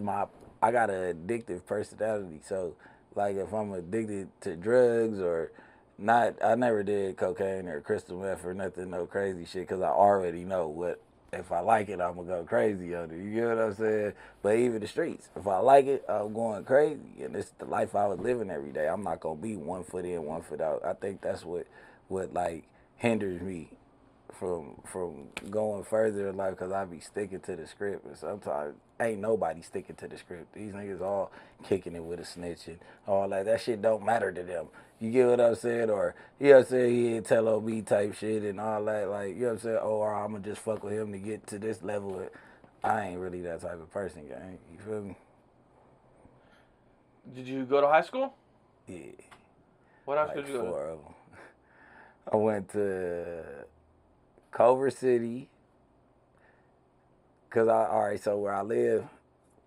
I got an addictive personality. So like, if I'm addicted to drugs or not, I never did cocaine or crystal meth or nothing, no crazy shit, because I already know what. If I like it, I'm going to go crazy on it. You get what I'm saying? But even the streets, if I like it, I'm going crazy. And it's the life I was living every day. I'm not going to be 1 foot in, 1 foot out. I think that's what like hinders me from going further in life, because I be sticking to the script. And sometimes ain't nobody sticking to the script. These niggas all kicking it with a snitch and all that. That shit don't matter to them. You get what I'm saying? Or, you know what I'm saying, he ain't tell on me type shit and all that. Like, you know what I'm saying? Oh, or I'm going to just fuck with him to get to this level. I ain't really that type of person, gang. You feel me? Did you go to high school? Yeah. What high school Like did you go to? 4 of them. I went to Culver City. Because all right, so where I live,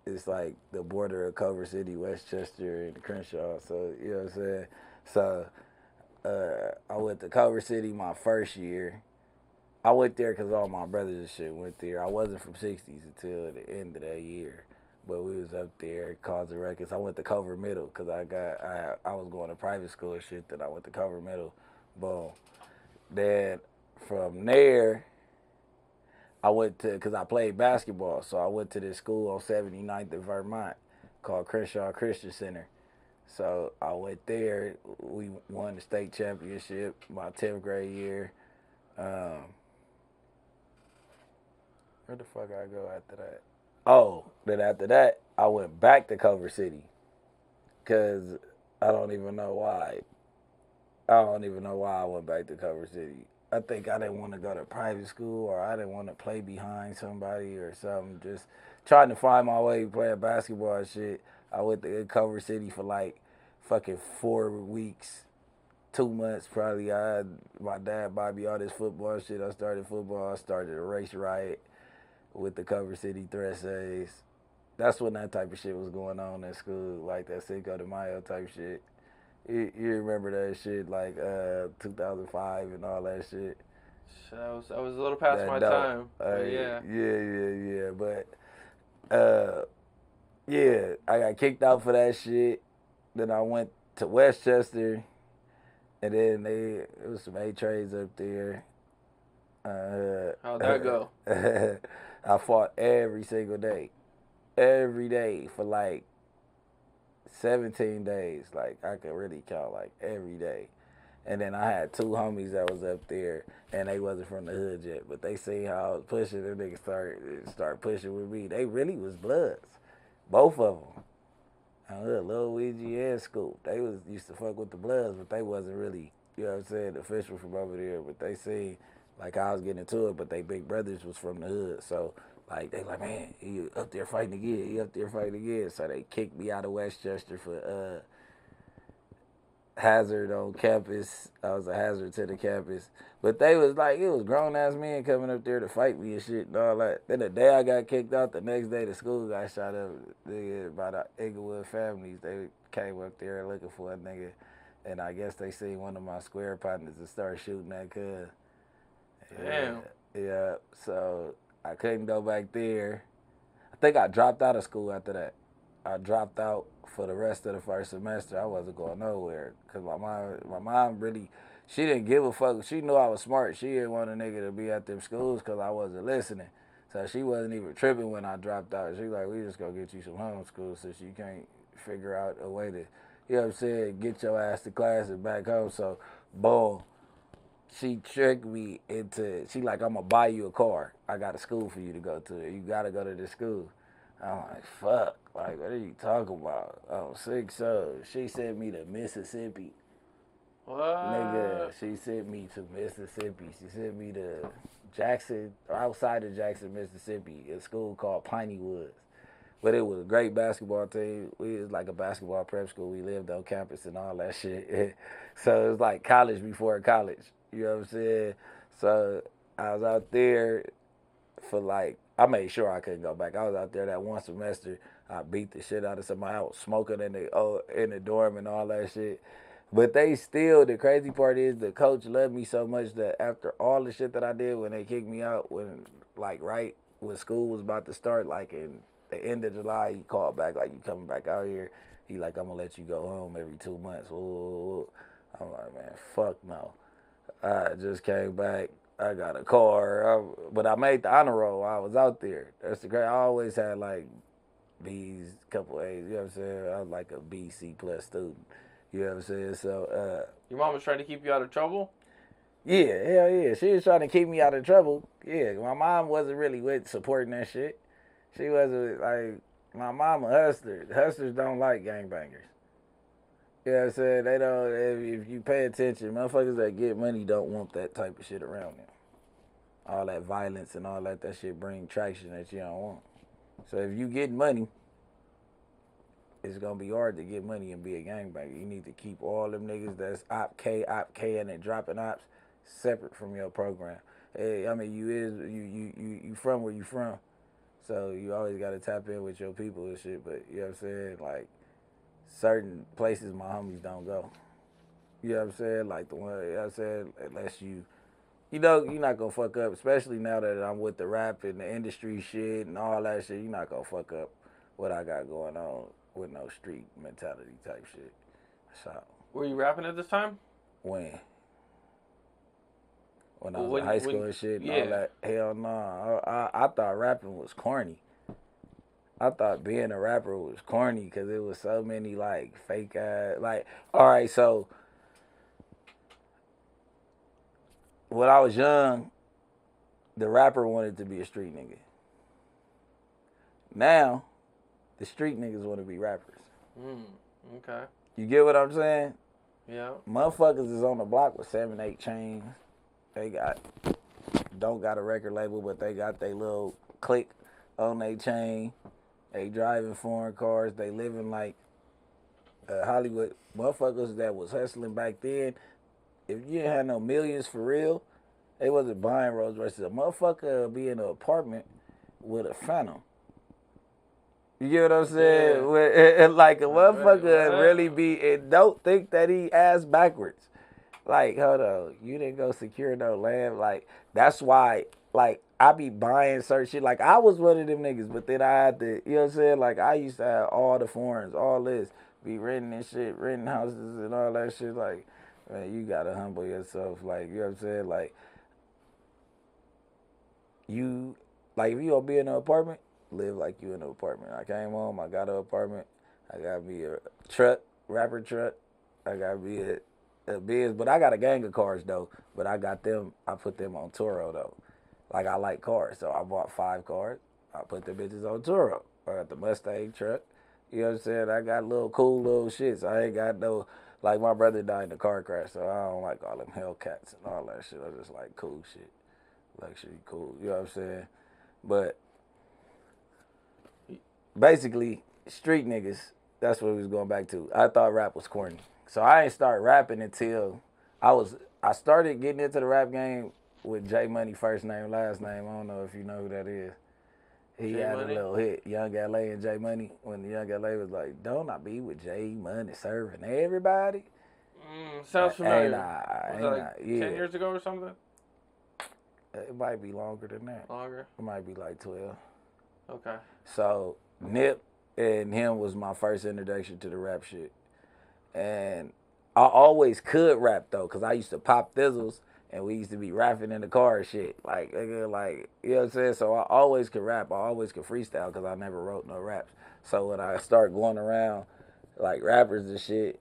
it's like the border of Culver City, Westchester, and Crenshaw. So, you know what I'm saying? So, I went to Culver City my first year. I went there because all my brothers and shit went there. I wasn't from 60s until the end of that year. But we was up there causing records. I went to Culver Middle because I was going to private school and shit. Then I went to Culver Middle. Boom. Then from there, I went to, because I played basketball, so I went to this school on 79th in Vermont called Crenshaw Christian Center. So I went there. We won the state championship my 10th grade year. Where the fuck I go after that? Oh, then after that, I went back to Culver City because I don't even know why. I don't even know why I went back to Culver City. I think I didn't want to go to private school, or I didn't want to play behind somebody or something. Just trying to find my way playing basketball and shit. I went to Culver City for like fucking 4 weeks, 2 months probably. My dad bought me all this football shit. I started football. I started a race riot with the Culver City Thresays. That's when that type of shit was going on in school, like that Cinco de Mayo type shit. You remember that shit, like 2005 and all that shit. I was a little past my time. But yeah. Yeah. But yeah, I got kicked out for that shit. Then I went to Westchester, and then it was some A-trades up there. How'd that go? I fought every single day. Every day for like 17 days. Like, I could really count, like, every day. And then I had 2 homies that was up there, and they wasn't from the hood yet, but they seen how I was pushing. Them niggas start pushing with me. They really was bloods. Both of them. Lil Ouija and Scoop. They used to fuck with the bloods, but they wasn't really, you know what I'm saying, official from over there. But they seen, like, I was getting into it, but they big brothers was from the hood. So, like, they like, man, he up there fighting again. So they kicked me out of Westchester for hazard on campus. I was a hazard to the campus. But they was like, it was grown ass men coming up there to fight me and shit and all that. Then the day I got kicked out, the next day the school got shot up. By the Inglewood families, they came up there looking for a nigga. And I guess they seen one of my square partners and started shooting that cuz. Damn. Yeah, so I couldn't go back there. I think I dropped out of school after that. I dropped out for the rest of the first semester. I wasn't going nowhere because my mom really, she didn't give a fuck. She knew I was smart. She didn't want a nigga to be at them schools because I wasn't listening. So she wasn't even tripping when I dropped out. She like, we just gonna get you some homeschool since you can't figure out a way to, you know what I'm saying, get your ass to class and back home. So, boom. She tricked me into, she like, I'm gonna buy you a car. I got a school for you to go to. You gotta go to this school. I'm like, fuck. Like, what are you talking about? I'm 6 so she sent me to Mississippi. What? Nigga, she sent me to Mississippi. She sent me to Jackson, outside of Jackson, Mississippi, a school called Piney Woods. But it was a great basketball team. We was like a basketball prep school. We lived on campus and all that shit. So it was like college before college. You know what I'm saying? So I was out there for like, I made sure I couldn't go back. I was out there that one semester. I beat the shit out of somebody. I was smoking in the dorm and all that shit. But they still, the crazy part is the coach loved me so much that after all the shit that I did when they kicked me out, when like right when school was about to start, like in the end of July, he called back, like, you coming back out here? He like, I'm gonna let you go home every 2 months. Ooh. I'm like, man, fuck no. I just came back. I got a car, but I made the honor roll while I was out there. That's the great. I always had like B's, couple A's. You know what I'm saying? I was like a B, C plus student. You know what I'm saying? So, Your mom was trying to keep you out of trouble? yeah, hell yeah. She was trying to keep me out of trouble. Yeah, my mom wasn't really with supporting that shit. She wasn't like, my mom a hustler. Hustlers don't like gangbangers. You know what I'm saying? They don't, if you pay attention, motherfuckers that get money don't want that type of shit around them. All that violence and all that shit bring traction that you don't want. So if you get money, it's gonna be hard to get money and be a gangbanger. You need to keep all them niggas that's op K, and then dropping ops separate from your program. Hey, I mean, you from where you from, so you always gotta tap in with your people and shit. But you know what I'm saying? Like, certain places my homies don't go. You know what I'm saying? Like the one, you know what I'm saying? Unless you know, you're not gonna fuck up, especially now that I'm with the rap and the industry shit and all that shit. You're not gonna fuck up what I got going on with no street mentality type shit. So. Were you rapping at this time? When I was in high school and shit and all that, hell no. I thought rapping was corny. I thought being a rapper was corny because it was so many like fake ass, like, all right, so when I was young, the rapper wanted to be a street nigga. Now, the street niggas want to be rappers. Okay. You get what I'm saying? Yeah. Motherfuckers is on the block with 7, 8 chains. They don't got a record label, but they got their little click on their chain. They driving foreign cars. They living like Hollywood motherfuckers that was hustling back then. If you didn't have no millions for real, they wasn't buying Rolls Royces. A motherfucker be in an apartment with a Phantom. You get what I'm saying? Yeah. Like a motherfucker really be, and don't think that he ass backwards. Like, hold on, you didn't go secure no land. Like, that's why, like, I be buying certain shit. Like, I was one of them niggas, but then I had to, you know what I'm saying? Like, I used to have all the foreigns, all this, be renting and shit, renting houses and all that shit. Like, man, you gotta humble yourself. Like, you know what I'm saying? Like, if you gonna be in an apartment, live like you in an apartment. I came home, I got an apartment, I got me a truck, rapper truck, I got me a Benz, but I got a gang of cars though, but I put them on Turo though. Like, I like cars, so I bought 5 cars, I put the bitches on Turo. I got the Mustang truck, you know what I'm saying? I got cool little shit, so I ain't got no, like, my brother died in a car crash, so I don't like all them Hellcats and all that shit. I just like cool shit. Luxury cool, you know what I'm saying? But basically, street niggas, that's what we was going back to. I thought rap was corny. So I ain't start rapping until I started getting into the rap game with J Money first name, last name. I don't know if you know who that is. He J had Money? a little hit, Young LA and J Money, when the Young LA was like, "Don't I be with J Money serving everybody?" Sounds familiar. Ain't Was that like I? 10 Yeah. years ago or something? It might be longer than that. Longer? It might be like 12. Okay. So Nip and him was my first introduction to the rap shit. And I always could rap though, cause I used to pop thizzles and we used to be rapping in the car and shit. Like, nigga, like, you know what I'm saying? So I always could rap. I always could freestyle because I never wrote no raps. So when I start going around like rappers and shit,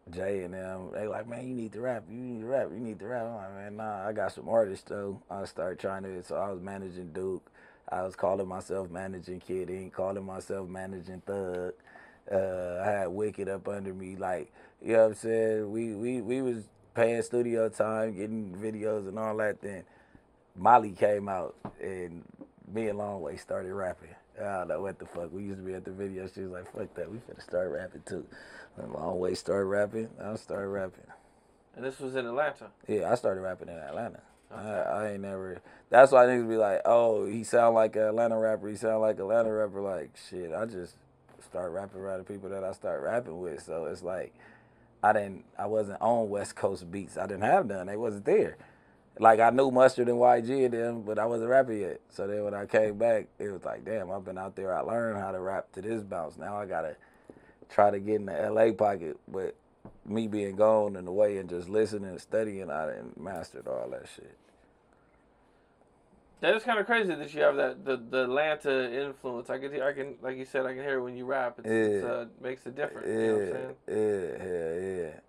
Jay and them, they like, man, you need to rap. You need to rap. You need to rap. I'm like, man, nah, I got some artists though. I started trying to, so I was managing Duke. I was calling myself managing Kid Ink, calling myself managing Thug. I had Wicked up under me. Like, you know what I'm saying? We was paying studio time, getting videos and all that. Then Molly came out and me and Longway started rapping. I don't know what the fuck. We used to be at the video. She was like, fuck that. We finna start rapping too. And Longway started rapping. I started rapping. And this was in Atlanta? Yeah, I started rapping in Atlanta. Okay. I ain't never. That's why niggas be like, oh, he sound like an Atlanta rapper. He sound like an Atlanta rapper. Like, shit, I just start rapping around the people that I start rapping with. So it's like, I wasn't on West Coast beats. I didn't have none. They wasn't there. Like, I knew Mustard and YG and them, but I wasn't rapping yet. So then when I came back, it was like, damn, I've been out there. I learned how to rap to this bounce. Now I got to try to get in the LA pocket. But me being gone and away and just listening and studying, I didn't mastered all that shit. That is kind of crazy that you have that the Atlanta influence. I can, like you said, I can hear it when you rap. It makes it different. You know what I'm saying? Yeah.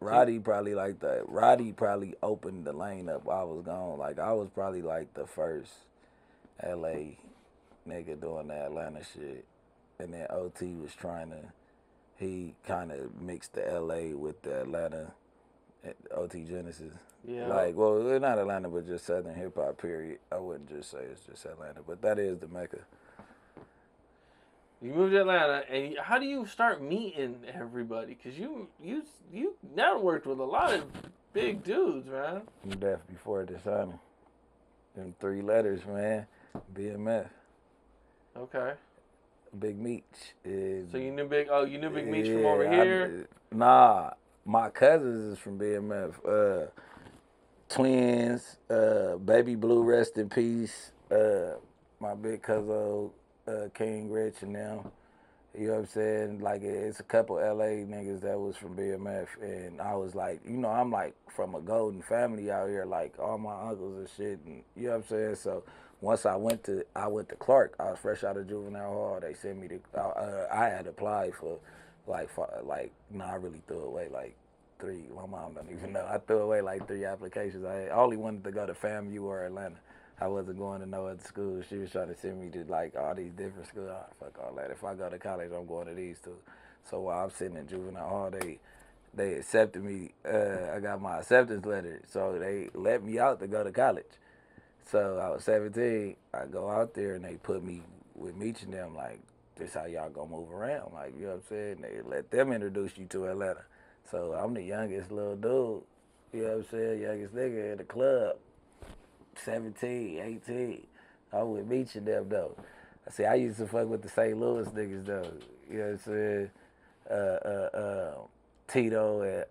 Roddy probably like that. Roddy probably opened the lane up while I was gone. Like, I was probably like the first LA nigga doing the Atlanta shit. And then OT was he kind of mixed the LA with the Atlanta, OT Genesis. Yeah. Like, well, not Atlanta, but just Southern hip hop, period. I wouldn't just say it's just Atlanta, but that is the Mecca. You moved to Atlanta, and how do you start meeting everybody? Because you now worked with a lot of big dudes, man. I'm deaf before dishonor. Them 3 letters, man. BMF. Okay. Big Meech. So you knew Big Meech from over here? Nah, my cousins is from BMF. Twins, Baby Blue, rest in peace. My big cousin, King Rich and them. You know what I'm saying? Like, it's a couple LA niggas that was from BMF, and I was like, you know, I'm like from a golden family out here, like all my uncles and shit, and you know what I'm saying? So once I went to Clark, I was fresh out of juvenile hall. They sent me to, I had applied for I really threw away like 3. My mom don't even know. I threw away like 3 applications. I only wanted to go to FAMU or Atlanta. I wasn't going to no other school. She was trying to send me to like all these different schools. Oh, fuck all that. If I go to college, I'm going to these two. So while I'm sitting in juvenile hall, they accepted me. I got my acceptance letter. So they let me out to go to college. So I was 17. I go out there and they put me with Meech and them like, this how y'all gonna move around. Like, you know what I'm saying? They let them introduce you to Atlanta. So I'm the youngest little dude, you know what I'm saying? Youngest nigga in the club. 17, 18. I was with Meech and them though. I see, I used to fuck with the St. Louis niggas though. You know what I'm saying? Tito and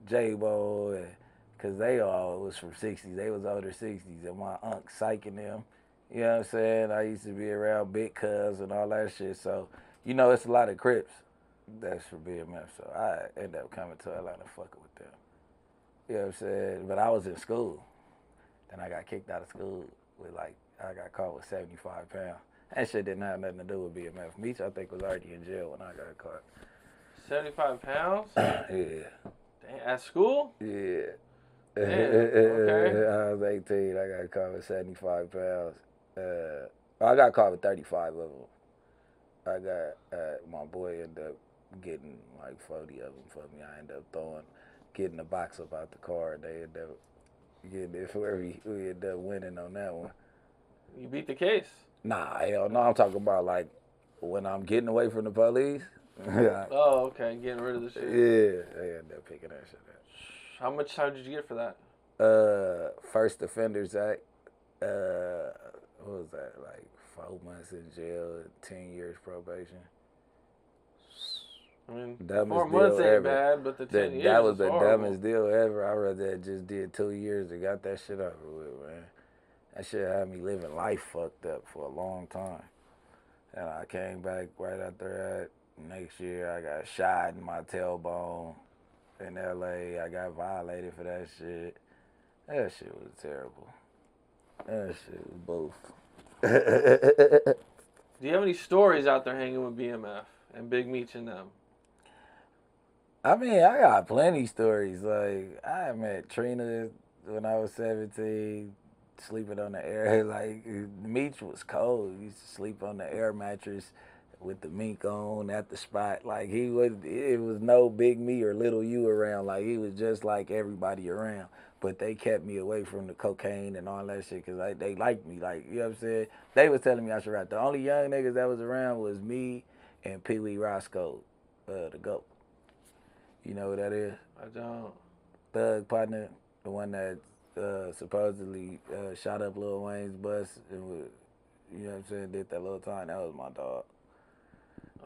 J-Bo, and cause they all was from 60s. They was older 60s, and my uncle Syke and them. You know what I'm saying? I used to be around Big Cuz and all that shit. So, you know, it's a lot of Crips that's from BMF. So I ended up coming to Atlanta fucking with them. You know what I'm saying? But I was in school. Then I got kicked out of school with I got caught with 75 pounds. That shit didn't have nothing to do with BMF. Meech, I think, was already in jail when I got caught. 75 pounds? Yeah. Damn, at school? Yeah. Damn, okay. I was 18. I got caught with 75 pounds. I got caught with 35 of them. I got, my boy ended up getting like 40 of them for me. I ended up getting the box up out the car, and they ended up getting it where we ended up winning on that one. You beat the case? Nah, hell no. I'm talking about like when I'm getting away from the police. Oh, okay, getting rid of the shit. Yeah, I end up picking that shit up. How much time did you get for that? First Offenders Act. What was that? Like 4 months in jail, 10 years probation. I mean, Dumbest 4 months deal ain't ever. bad, but the 10 years That was is the horrible. dumbest deal ever. I rather just did 2 years and got that shit over with, man. That shit had me living life fucked up for a long time. And I came back right after that. Next year, I got shot in my tailbone in L.A. I got violated for that shit. That shit was terrible. That shit was both. Do you have any stories out there hanging with BMF and Big Meech and them? I mean, I got plenty stories. Like, I met Trina when I was 17, sleeping on the air. Like, Meech was cold. He used to sleep on the air mattress with the mink on at the spot. Like, it was no big me or little you around. Like, he was just like everybody around. But they kept me away from the cocaine and all that shit because they liked me. Like, you know what I'm saying? They was telling me I should rap. The only young niggas that was around was me and Pee Wee Roscoe, the GOAT. You know who that is? I don't. Thug partner, the one that supposedly shot up Lil Wayne's bus and would, you know what I'm saying, did that little time. That was my dog.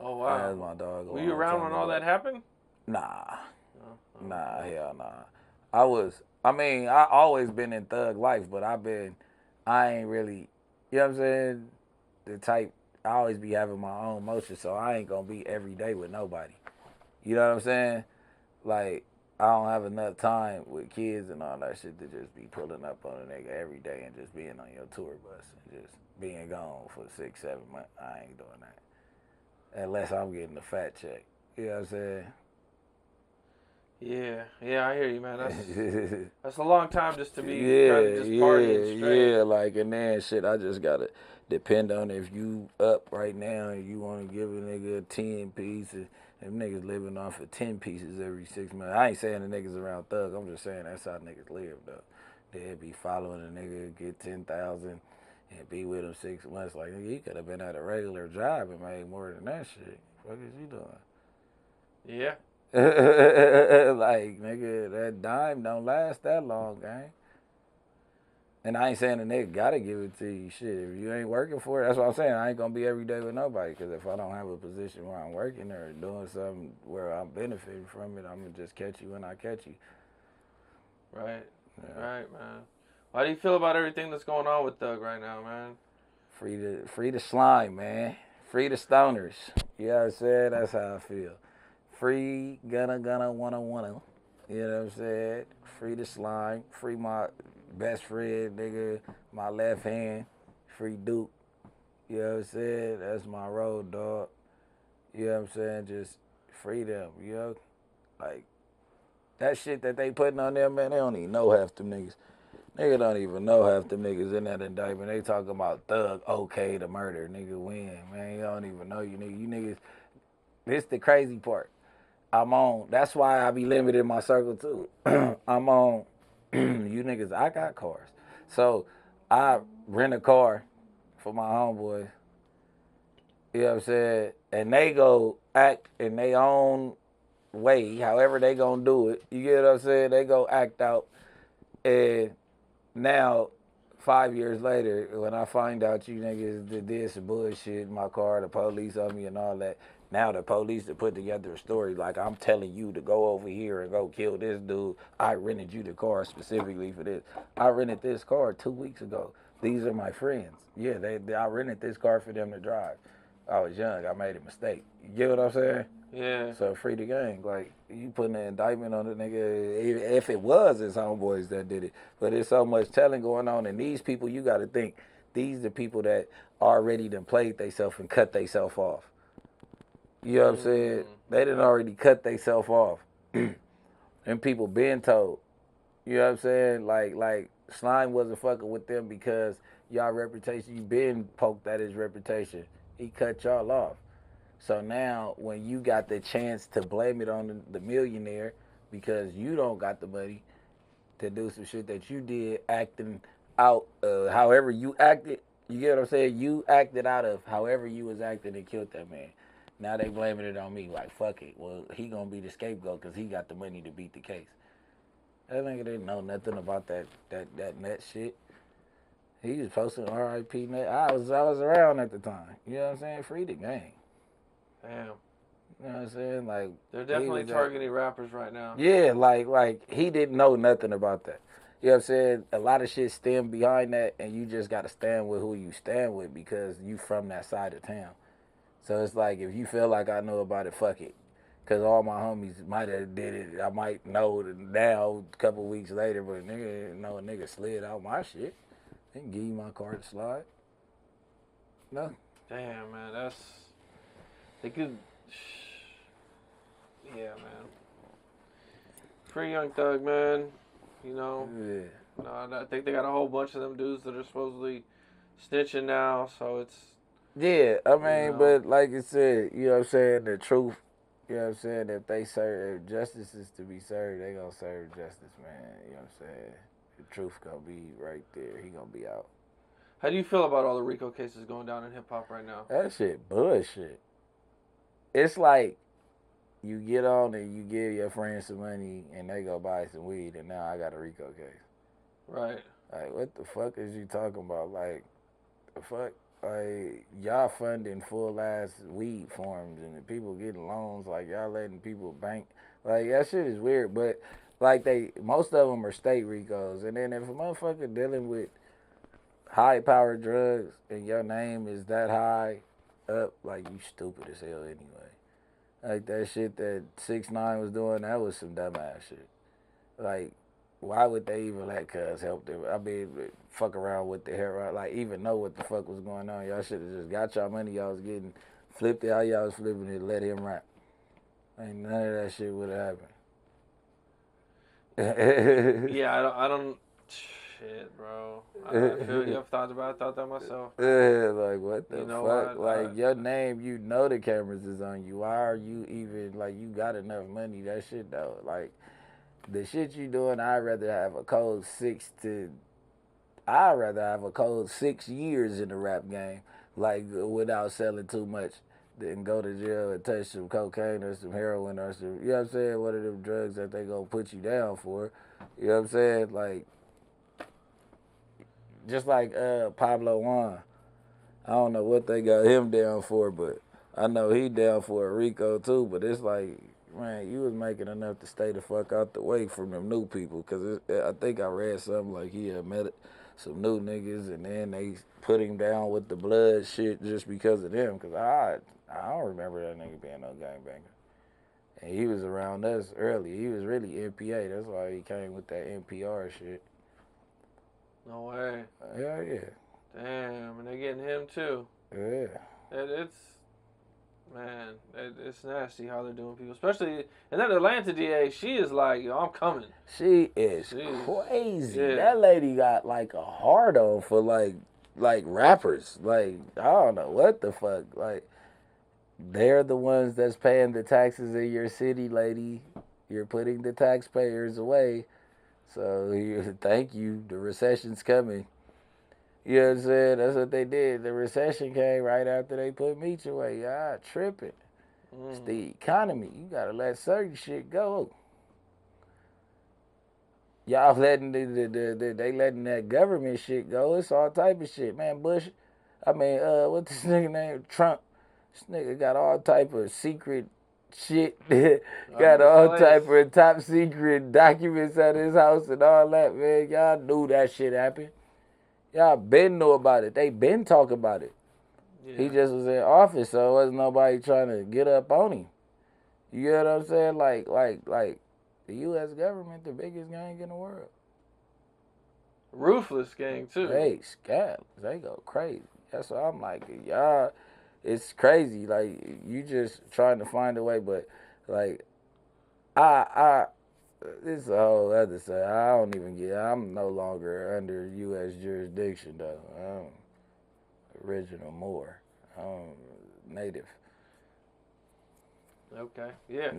Oh, wow. That was my dog. Were you around when all that happened? Nah. Oh, Nah, hell nah. I always been in thug life, but I ain't really, you know what I'm saying, the type, I always be having my own motion, so I ain't gonna be every day with nobody. You know what I'm saying? Like, I don't have enough time with kids and all that shit to just be pulling up on a nigga every day and just being on your tour bus and just being gone for 6, 7 months. I ain't doing that. Unless I'm getting a fat check. You know what I'm saying? Yeah, I hear you, man. That's a long time just to be trying to just partying straight. Yeah, like, and then shit, I just gotta depend on if you up right now and you wanna give a nigga a 10 piece and them niggas living off of 10 pieces every 6 months. I ain't saying the niggas around thug, I'm just saying that's how niggas live though. They'd be following a nigga, get 10,000 and be with him 6 months. Like, nigga, he could have been at a regular job and made more than that shit. What is he doing? Yeah. Like, nigga, that dime don't last that long, gang. And I ain't saying the nigga gotta give it to you. Shit, if you ain't working for it, that's what I'm saying. I ain't gonna be every day with nobody. Because if I don't have a position where I'm working or doing something where I'm benefiting from it, I'm gonna just catch you when I catch you. Right. Yeah. Right, man. How do you feel about everything that's going on with Thug right now, man? Free the slime, man. Free the stoners. You know what I'm saying? That's how I feel. Free wanna. You know what I'm saying? Free the slime. Free my best friend, nigga. My left hand. Free Duke. You know what I'm saying? That's my road dog. You know what I'm saying? Just free them, you know? Like, that shit that they putting on them, man, they don't even know half them niggas. Nigga don't even know half them niggas in that indictment. They talking about Thug, okay, the murder. Nigga win, man. You don't even know you niggas. You niggas, this the crazy part. That's why I be limited in my circle too. I'm on, you niggas, I got cars. So I rent a car for my homeboys. You know what I'm saying? And they go act in their own way, however they gonna do it. You get what I'm saying? They go act out. And now, 5 years later, when I find out you niggas did some bullshit in my car, the police on me and all that, now the police to put together a story like I'm telling you to go over here and go kill this dude. I rented you the car specifically for this. I rented this car 2 weeks ago. These are my friends. Yeah, I rented this car for them to drive. I was young. I made a mistake. You get what I'm saying? Yeah. So free the gang. Like, you putting an indictment on the nigga, if it was his homeboys that did it. But there's so much telling going on. And these people, you got to think, these are people that already done played theyself and cut theyself off. You know what I'm saying? They done already cut theyself off. And people been told. You know what I'm saying? Like Slime wasn't fucking with them because y'all reputation, you been poked at his reputation. He cut y'all off. So now, when you got the chance to blame it on the millionaire because you don't got the money to do some shit that you did acting out, however you acted, You get what I'm saying? You acted out of however you was acting and killed that man. Now they blaming it on me. Like, fuck it. Well, he gonna be the scapegoat because he got the money to beat the case. That nigga didn't know nothing about that net shit. He was posting R.I.P. net. I was around at the time. You know what I'm saying? Free the game. Damn. You know what I'm saying? Like, they're definitely targeting rappers right now. Yeah, like he didn't know nothing about that. You know what I'm saying? A lot of shit stem behind that, and you just got to stand with who you stand with because you from that side of town. So it's like, if you feel like I know about it, fuck it. Because all my homies might have did it. I might know now a couple weeks later, but nigga didn't know a nigga slid out my shit. They can give you my card to slide. No. Damn, man, they could. Yeah, man. Free Young Thug, man. You know. Yeah. I think they got a whole bunch of them dudes that are supposedly snitching now. So it's. Yeah, I mean, but like I said, you know what I'm saying, the truth, you know what I'm saying, if justice is to be served, they gonna serve justice, man. You know what I'm saying? The truth gonna be right there. He gonna be out. How do you feel about all the RICO cases going down in hip hop right now? That shit bullshit. It's like you get on and you give your friends some money and they go buy some weed and now I got a RICO case. Right. Like, what the fuck is you talking about? Like, the fuck? Like, y'all funding full-ass weed farms and the people getting loans. Like, y'all letting people bank. Like, that shit is weird. But, like, most of them are state RICOs. And then if a motherfucker dealing with high-powered drugs and your name is that high up, like, you stupid as hell anyway. Like, that shit that 6ix9ine was doing, that was some dumbass shit. Like, why would they even let cuz help them? I mean, fuck around with the heroin, like even know what the fuck was going on. Y'all should have just got y'all money y'all was getting, flipped it how y'all was flipping it, let him rap. Ain't none of that shit would have happened. Yeah, I don't. Shit, bro. I feel you. I've thought that myself. Yeah, like what the fuck? What? Like your name, you know the cameras is on you. Why are you even like you got enough money? That shit though, like. The shit you doing, I'd rather have a cold 6 years in the rap game, like without selling too much, than go to jail and touch some cocaine or some heroin or some, you know what I'm saying, one of them drugs that they gonna put you down for, you know what I'm saying, like, just like Pablo Juan, I don't know what they got him down for, but I know he down for a RICO too, but it's like, man, you was making enough to stay the fuck out the way from them new people. Because I think I read something like he had met some new niggas and then they put him down with the blood shit just because of them. Because I don't remember that nigga being no gangbanger. And he was around us early. He was really NPA. That's why he came with that NPR shit. No way. Hell yeah. Damn, and they getting him too. Yeah. Man, it's nasty how they're doing people. Especially, and that Atlanta DA, she is like, yo, I'm coming. She is crazy. Yeah. That lady got like a hard on for like rappers. Like, I don't know what the fuck. Like, they're the ones that's paying the taxes in your city, lady. You're putting the taxpayers away. So, thank you. The recession's coming. You know what I'm saying? That's what they did. The recession came right after they put Meech away. Y'all tripping. It's the economy. You gotta let certain shit go. Y'all letting they letting that government shit go. It's all type of shit, man. Bush, what's this nigga name? Trump. This nigga got all type of secret shit. Got all type of top secret documents at his house and all that, man. Y'all knew that shit happened. Y'all been know about it. They been talking about it. Yeah. He just was in office, so there wasn't nobody trying to get up on him. You get what I'm saying? Like the U.S. government, the biggest gang in the world. Ruthless gang, too. They scab. They go crazy. That's why I'm like, y'all, it's crazy. Like, you just trying to find a way, but, like, this is a whole other side. I don't even get. I'm no longer under U.S. jurisdiction though. I'm original Moor. I'm native. Okay. Yeah.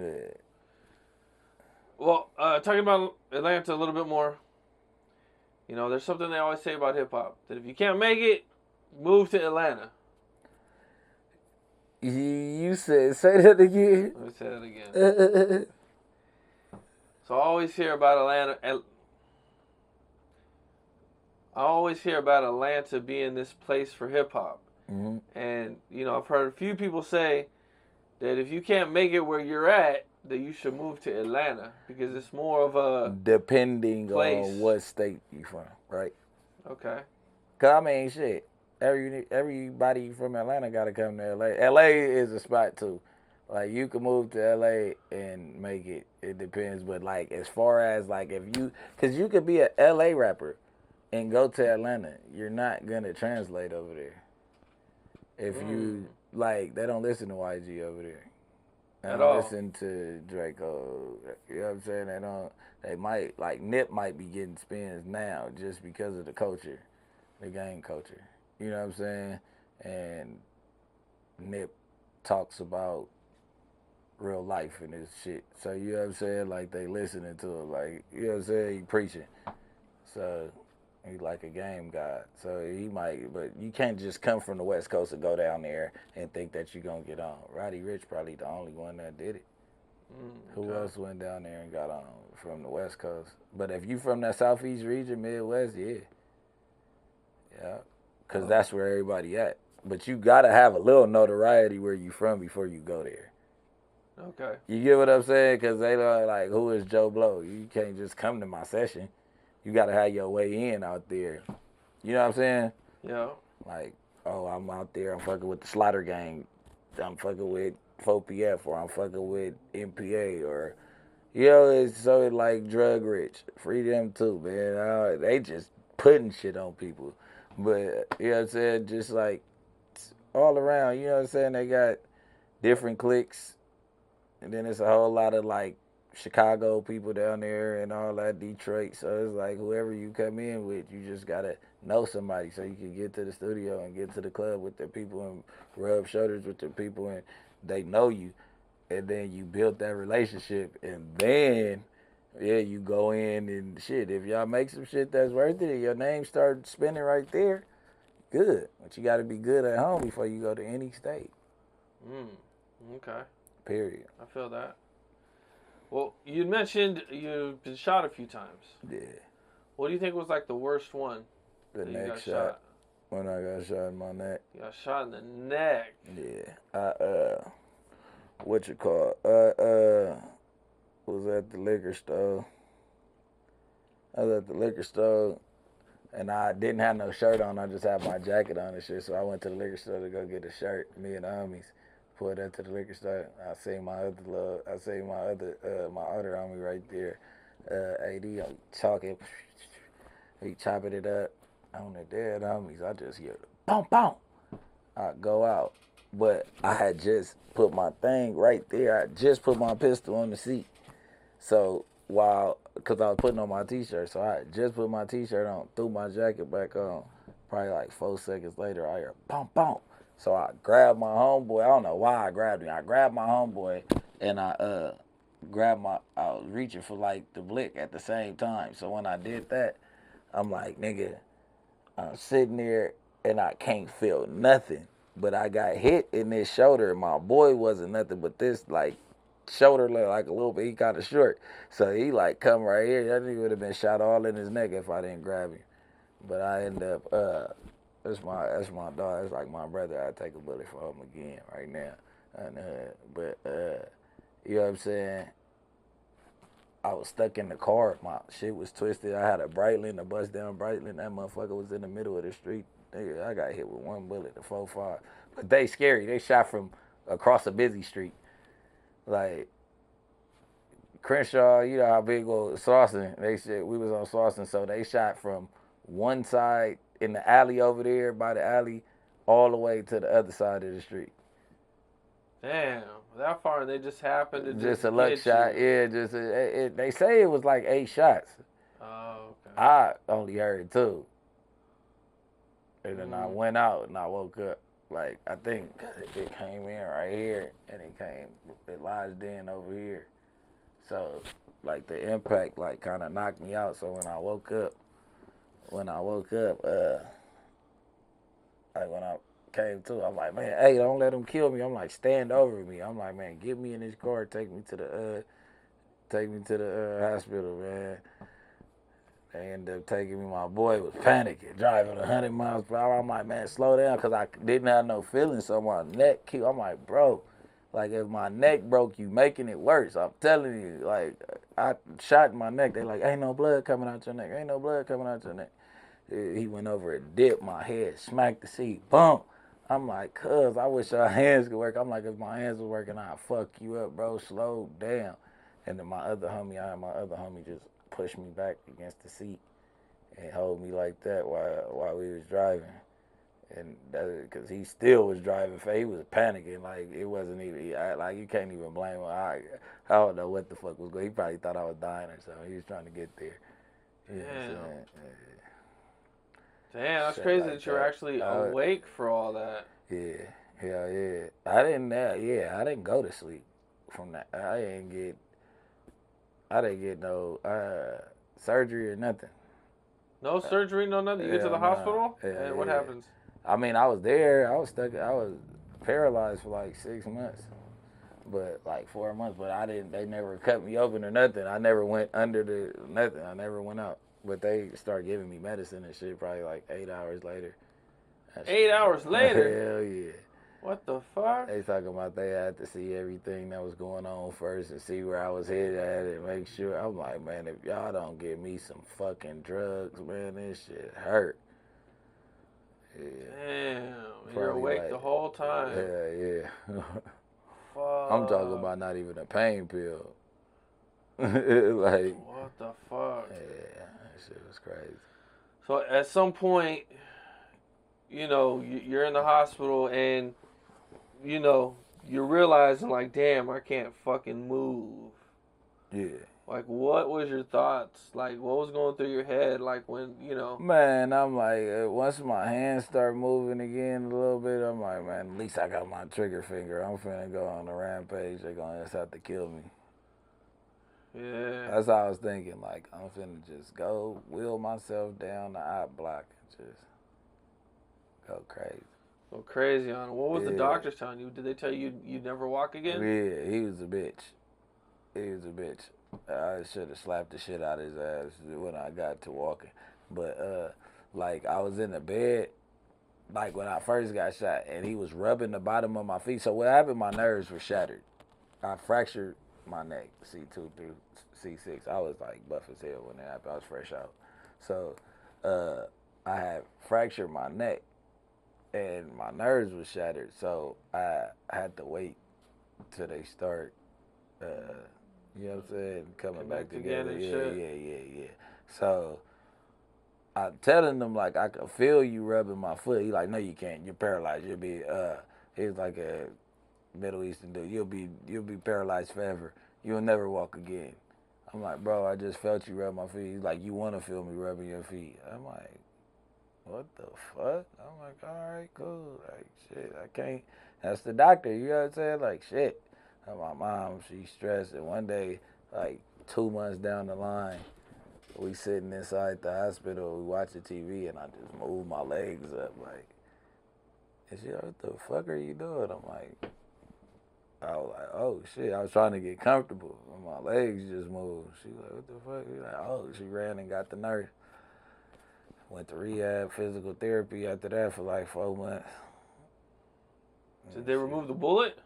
Well, talking about Atlanta a little bit more. You know, there's something they always say about hip hop that if you can't make it, move to Atlanta. You said, say that again. Let me say that again. So I always hear about Atlanta. I always hear about Atlanta being this place for hip hop. Mm-hmm. And, I've heard a few people say that if you can't make it where you're at, that you should move to Atlanta because it's more of a Depending place. on what state you from, right? Okay. Cause I mean, shit. Everybody from Atlanta gotta come to LA. LA is a spot too. Like you can move to LA and make it. It depends, but like as far as like if you, cause you could be a LA rapper and go to Atlanta, you're not gonna translate over there. If you like, they don't listen to YG over there. They At don't all. listen to Draco. You know what I'm saying? They don't. They might like Nip might be getting spins now just because of the culture, the game culture. You know what I'm saying? And Nip talks about real life and his shit. So you know what I'm saying? Like they listening to it. Like you know what I'm saying? He preaching. So he's like a game guy. So he might, but you can't just come from the West Coast and go down there and think that you're gonna get on. Roddy Ricch probably the only one that did it. Who else went down there and got on from the West Coast? But if you from that Southeast region, Midwest, yeah. Because that's where everybody at. But you gotta have a little notoriety where you from before you go there. Okay. You get what I'm saying? Because they like, who is Joe Blow? You can't just come to my session. You gotta have your way in out there. You know what I'm saying? Yeah. Like, oh, I'm out there. I'm fucking with the Slaughter Gang. I'm fucking with 4PF, or I'm fucking with MPA, or it's so like Drug Rich. Free them too, man. They just putting shit on people. But you know what I'm saying? Just like all around, you know what I'm saying? They got different cliques. And then it's a whole lot of like Chicago people down there and all that, Detroit. So it's like whoever you come in with, you just gotta know somebody so you can get to the studio and get to the club with the people and rub shoulders with the people and they know you. And then you build that relationship and then you go in and shit. If y'all make some shit that's worth it and your name starts spinning right there, good. But you gotta be good at home before you go to any state. Okay. Period. I feel that. Well, you mentioned you've been shot a few times. Yeah. What do you think was like the worst one? The that you neck got shot. When I got shot in my neck. You got shot in the neck. Yeah. What you call? Was at the liquor store. I was at the liquor store, and I didn't have no shirt on. I just had my jacket on and shit. So I went to the liquor store to go get a shirt. Me and the homies pulled up to the liquor store. I seen my other homie right there. AD talking. He chopping it up on the dead homies. I just hear boom, boom. I go out, but I had just put my thing right there. I just put my pistol on the seat. So because I was putting on my t-shirt, so I just put my t-shirt on, threw my jacket back on. Probably like 4 seconds later, I hear boom, boom. So I grabbed my homeboy. I don't know why I grabbed him. I grabbed my homeboy and I was reaching for like the blick at the same time. So when I did that, I'm like, nigga, I'm sitting there and I can't feel nothing. But I got hit in this shoulder. My boy wasn't nothing but this like shoulder like a little bit. He kind of short. So he like come right here. That nigga would have been shot all in his neck if I didn't grab him. But I end up, that's my dog. It's like my brother. I take a bullet for him again right now. But you know what I'm saying? I was stuck in the car. My shit was twisted. I had a Breitling, a bust down Breitling. That motherfucker was in the middle of the street. I got hit with one bullet, the 4.5. But they scary. They shot from across a busy street. Like, Crenshaw, you know how big was Slauson. They said we was on Slauson, so they shot from one side in the alley over there by the alley all the way to the other side of the street. Damn, that far, and they just happened to just a luck shot. Yeah, they say it was like 8 shots. Oh, okay. I only heard 2. And then I went out and I woke up. Like, I think it came in right here and it lodged in over here. So, like, the impact, like, kind of knocked me out. So when I woke up, Like when I came to, I'm like, man, hey, don't let them kill me. I'm like, stand over me. I'm like, man, get me in this car, take me to the hospital, man. They ended up taking me. My boy was panicking, driving 100 miles per hour. I'm like, man, slow down, because I didn't have no feeling. So my neck, I'm like, bro, like if my neck broke, you making it worse. I'm telling you, like I shot my neck. They like, ain't no blood coming out your neck. Ain't no blood coming out your neck. He went over and dipped my head, smacked the seat, boom. I'm like, cuz, I wish our hands could work. I'm like, if my hands was working, I'd fuck you up, bro. Slow down. And then my other homie just pushed me back against the seat and hold me like that while we was driving. And because he still was driving, he was panicking. Like, it wasn't even, like, you can't even blame him. I don't know what the fuck was going on. He probably thought I was dying or something. He was trying to get there. You know what I'm saying? Damn, that's Shit crazy like that you're that. actually awake for all that. Yeah, hell yeah. I didn't go to sleep from that. I didn't get no surgery or nothing. No surgery, no nothing. You get to the hospital, and what happens? I mean, I was there. I was stuck. I was paralyzed for like 6 months, but like 4 months. But they never cut me open or nothing. I never went under nothing. I never went out. But they started giving me medicine and shit probably like 8 hours later. 8 hours later? Hell yeah. What the fuck? They talking about they had to see everything that was going on first and see where I was headed at and make sure. I'm like, man, if y'all don't give me some fucking drugs, man, this shit hurt. Yeah. Damn, you're awake like, the whole time. Yeah. Fuck. I'm talking about not even a pain pill. Like, what the fuck? Yeah, that shit was crazy. So at some point, you know, you're in the hospital and, you know, you're realizing like, damn, I can't fucking move. Yeah. Like, what was your thoughts? Like, what was going through your head? Like, when, you know. Man, I'm like, once my hands start moving again a little bit, I'm like, man, at least I got my trigger finger. I'm finna go on a rampage. They're gonna just have to kill me. Yeah. That's how I was thinking. Like, I'm finna just go wheel myself down the op block and just go crazy. Go crazy on it. What was the doctors telling you? Did they tell you you'd never walk again? Yeah, he was a bitch. I should have slapped the shit out of his ass when I got to walking. But, like, I was in the bed, like, when I first got shot, and he was rubbing the bottom of my feet. So what happened, my nerves were shattered. I fractured my neck, C2 through C6. I was, like, buff as hell when it happened. I was fresh out. So, I had fractured my neck, and my nerves were shattered. So, I had to wait till they start, you know what I'm saying, coming back together. And yeah, shit. Yeah. So I'm telling them, like, I can feel you rubbing my foot. He like, no, you can't. You're paralyzed. You'll be he's like a Middle Eastern dude. You'll be paralyzed forever. You'll never walk again. I'm like, bro, I just felt you rub my feet. He's like, you want to feel me rubbing your feet? I'm like, what the fuck? I'm like, all right, cool. Like, shit, I can't. That's the doctor. You know what I'm saying? Like, shit. And my mom, she's stressed. And one day, like 2 months down the line, we sitting inside the hospital, we watching TV, and I just moved my legs up, like, and she like, what the fuck are you doing? I'm like, I was like, oh shit, I was trying to get comfortable, and my legs just moved. She like, what the fuck? She like, oh, she ran and got the nurse. Went to rehab, physical therapy after that for like 4 months. Did they remove the bullet?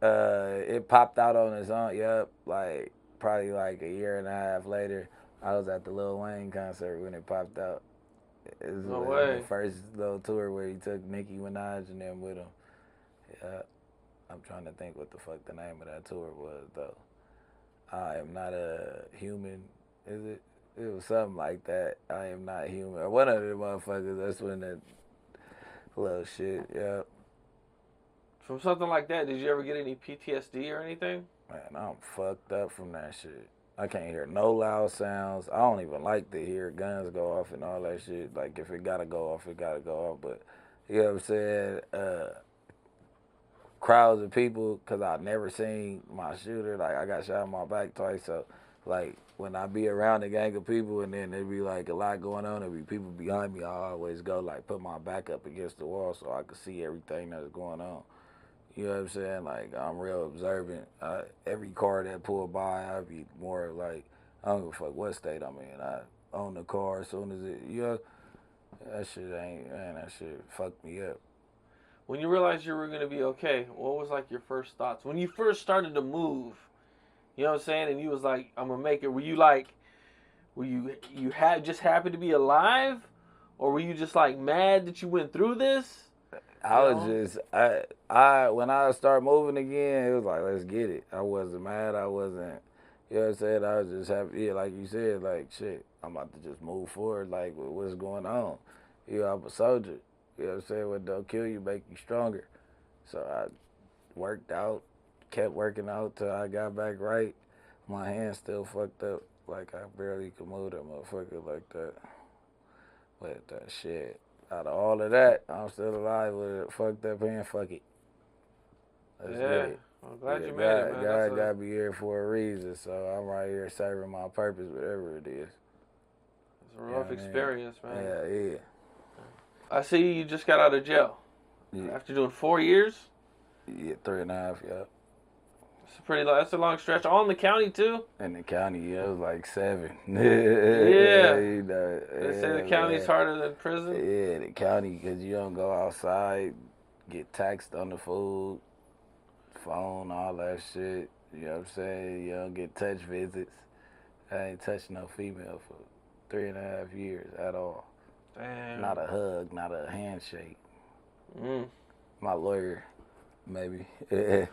It popped out on its own. Yep, like probably like a year and a half later, I was at the Lil Wayne concert when it popped out. It was the first little tour where he took Nicki Minaj and them with him. Yeah, I'm trying to think what the fuck the name of that tour was though. I am not a human. Is it? It was something like that. I am not human. One of the motherfuckers. That's when that little shit. Yeah. From something like that, did you ever get any PTSD or anything? Man, I'm fucked up from that shit. I can't hear no loud sounds. I don't even like to hear guns go off and all that shit. Like, if it gotta go off, it gotta go off. But, you know what I'm saying? Crowds of people, because I've never seen my shooter. Like, I got shot in my back twice, so like when I be around a gang of people and then there be like a lot going on, there be people behind me, I always go like put my back up against the wall so I can see everything that's going on. You know what I'm saying? Like I'm real observant. Every car that pull by, I be more like I don't give a fuck what state I'm in. I own the car as soon as it. You know, that shit ain't man. That shit fucked me up. When you realized you were gonna be okay, what was like your first thoughts when you first started to move? You know what I'm saying? And you was like, I'm gonna make it. Were you like, you had just happy to be alive, or were you just like mad that you went through this? I was just I when I started moving again, it was like let's get it. I wasn't mad. I wasn't. You know what I'm saying? I was just happy. Yeah, like you said, like shit. I'm about to just move forward. Like with what's going on. You know, I'm a soldier. You know what I'm saying? What don't kill you make you stronger. So I worked out, kept working out till I got back right. My hands still fucked up. Like I barely could move that motherfucker like that. But that shit. Out of all of that, I'm still alive with it. Fucked up hand, fuck it. Let's get it. I'm glad you made God, it, man. God got me here for a reason, so I'm right here serving my purpose, whatever it is. It's a rough experience, man. Yeah. I see you just got out of jail. Yeah. After doing 4 years? Yeah, 3.5, yeah. That's a long stretch. All in the county, too? In the county, yeah, it was like 7. Yeah. You know, They say the county's harder than prison? Yeah, the county, because you don't go outside, get taxed on the food, phone, all that shit. You know what I'm saying? You don't get touch visits. I ain't touched no female for 3.5 years at all. Damn. Not a hug, not a handshake. My lawyer, maybe. One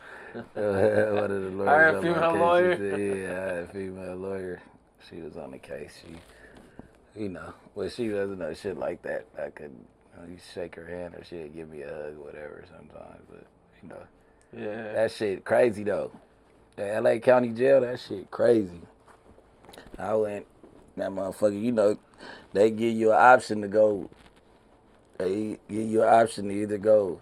of the lawyers. Hire a female lawyer? Said, yeah, I had a female lawyer. She was on the case. She, but she doesn't know shit like that. I could, you shake her hand or she'd give me a hug, whatever, sometimes. But, Yeah. that shit crazy, though. The LA County Jail, that shit crazy. I went, that motherfucker, they give you an option to go. They give you an option to either go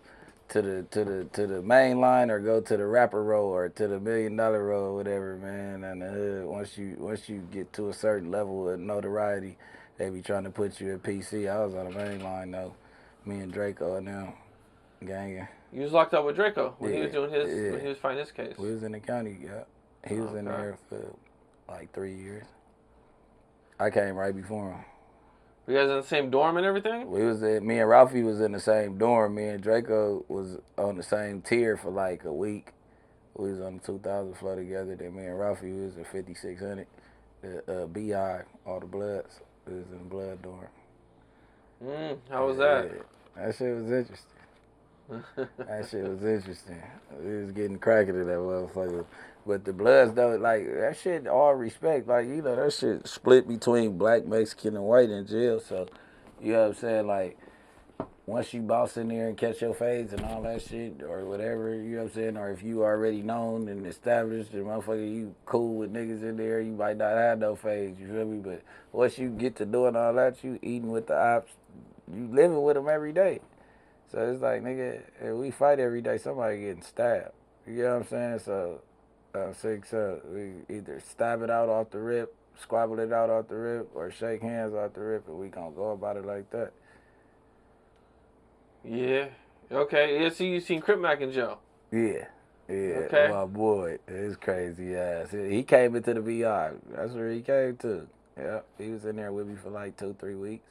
to the main line or go to the rapper roll or to the $1 million roll, whatever, man. And the hood, once you get to a certain level of notoriety, they be trying to put you at PC. I was on the main line though. Me and Draco and them ganging. You was locked up with Draco when he was doing when he was fighting his case. We was in the county, yeah. He was in there for like 3 years. I came right before him. You guys in the same dorm and everything? Me and Ralphie was in the same dorm. Me and Draco was on the same tier for like a week. We was on the 2000 floor together. Then me and Ralphie was at 5600. The BI, all the Bloods. We was in the Blood dorm. How was that? Yeah. That shit was interesting. We was getting cracking to that motherfucker. But the Bloods, though, like, that shit, all respect. Like, that shit split between black, Mexican, and white in jail. So, you know what I'm saying? Like, once you boss in there and catch your fades and all that shit or whatever, you know what I'm saying? Or if you already known and established and motherfucker, you cool with niggas in there, you might not have no fades, you feel me? But once you get to doing all that, you eating with the ops, you living with them every day. So it's like, nigga, if we fight every day, somebody getting stabbed. You know what I'm saying? So, we either stab it out off the rip, squabble it out off the rip, or shake hands off the rip, and we gonna go about it like that. Yeah. Okay. Yeah. So you seen Crip Mac in jail? Yeah. Okay. My boy, it's crazy ass. He came into the VI. That's where he came to. Yeah. He was in there with me for like 2-3 weeks.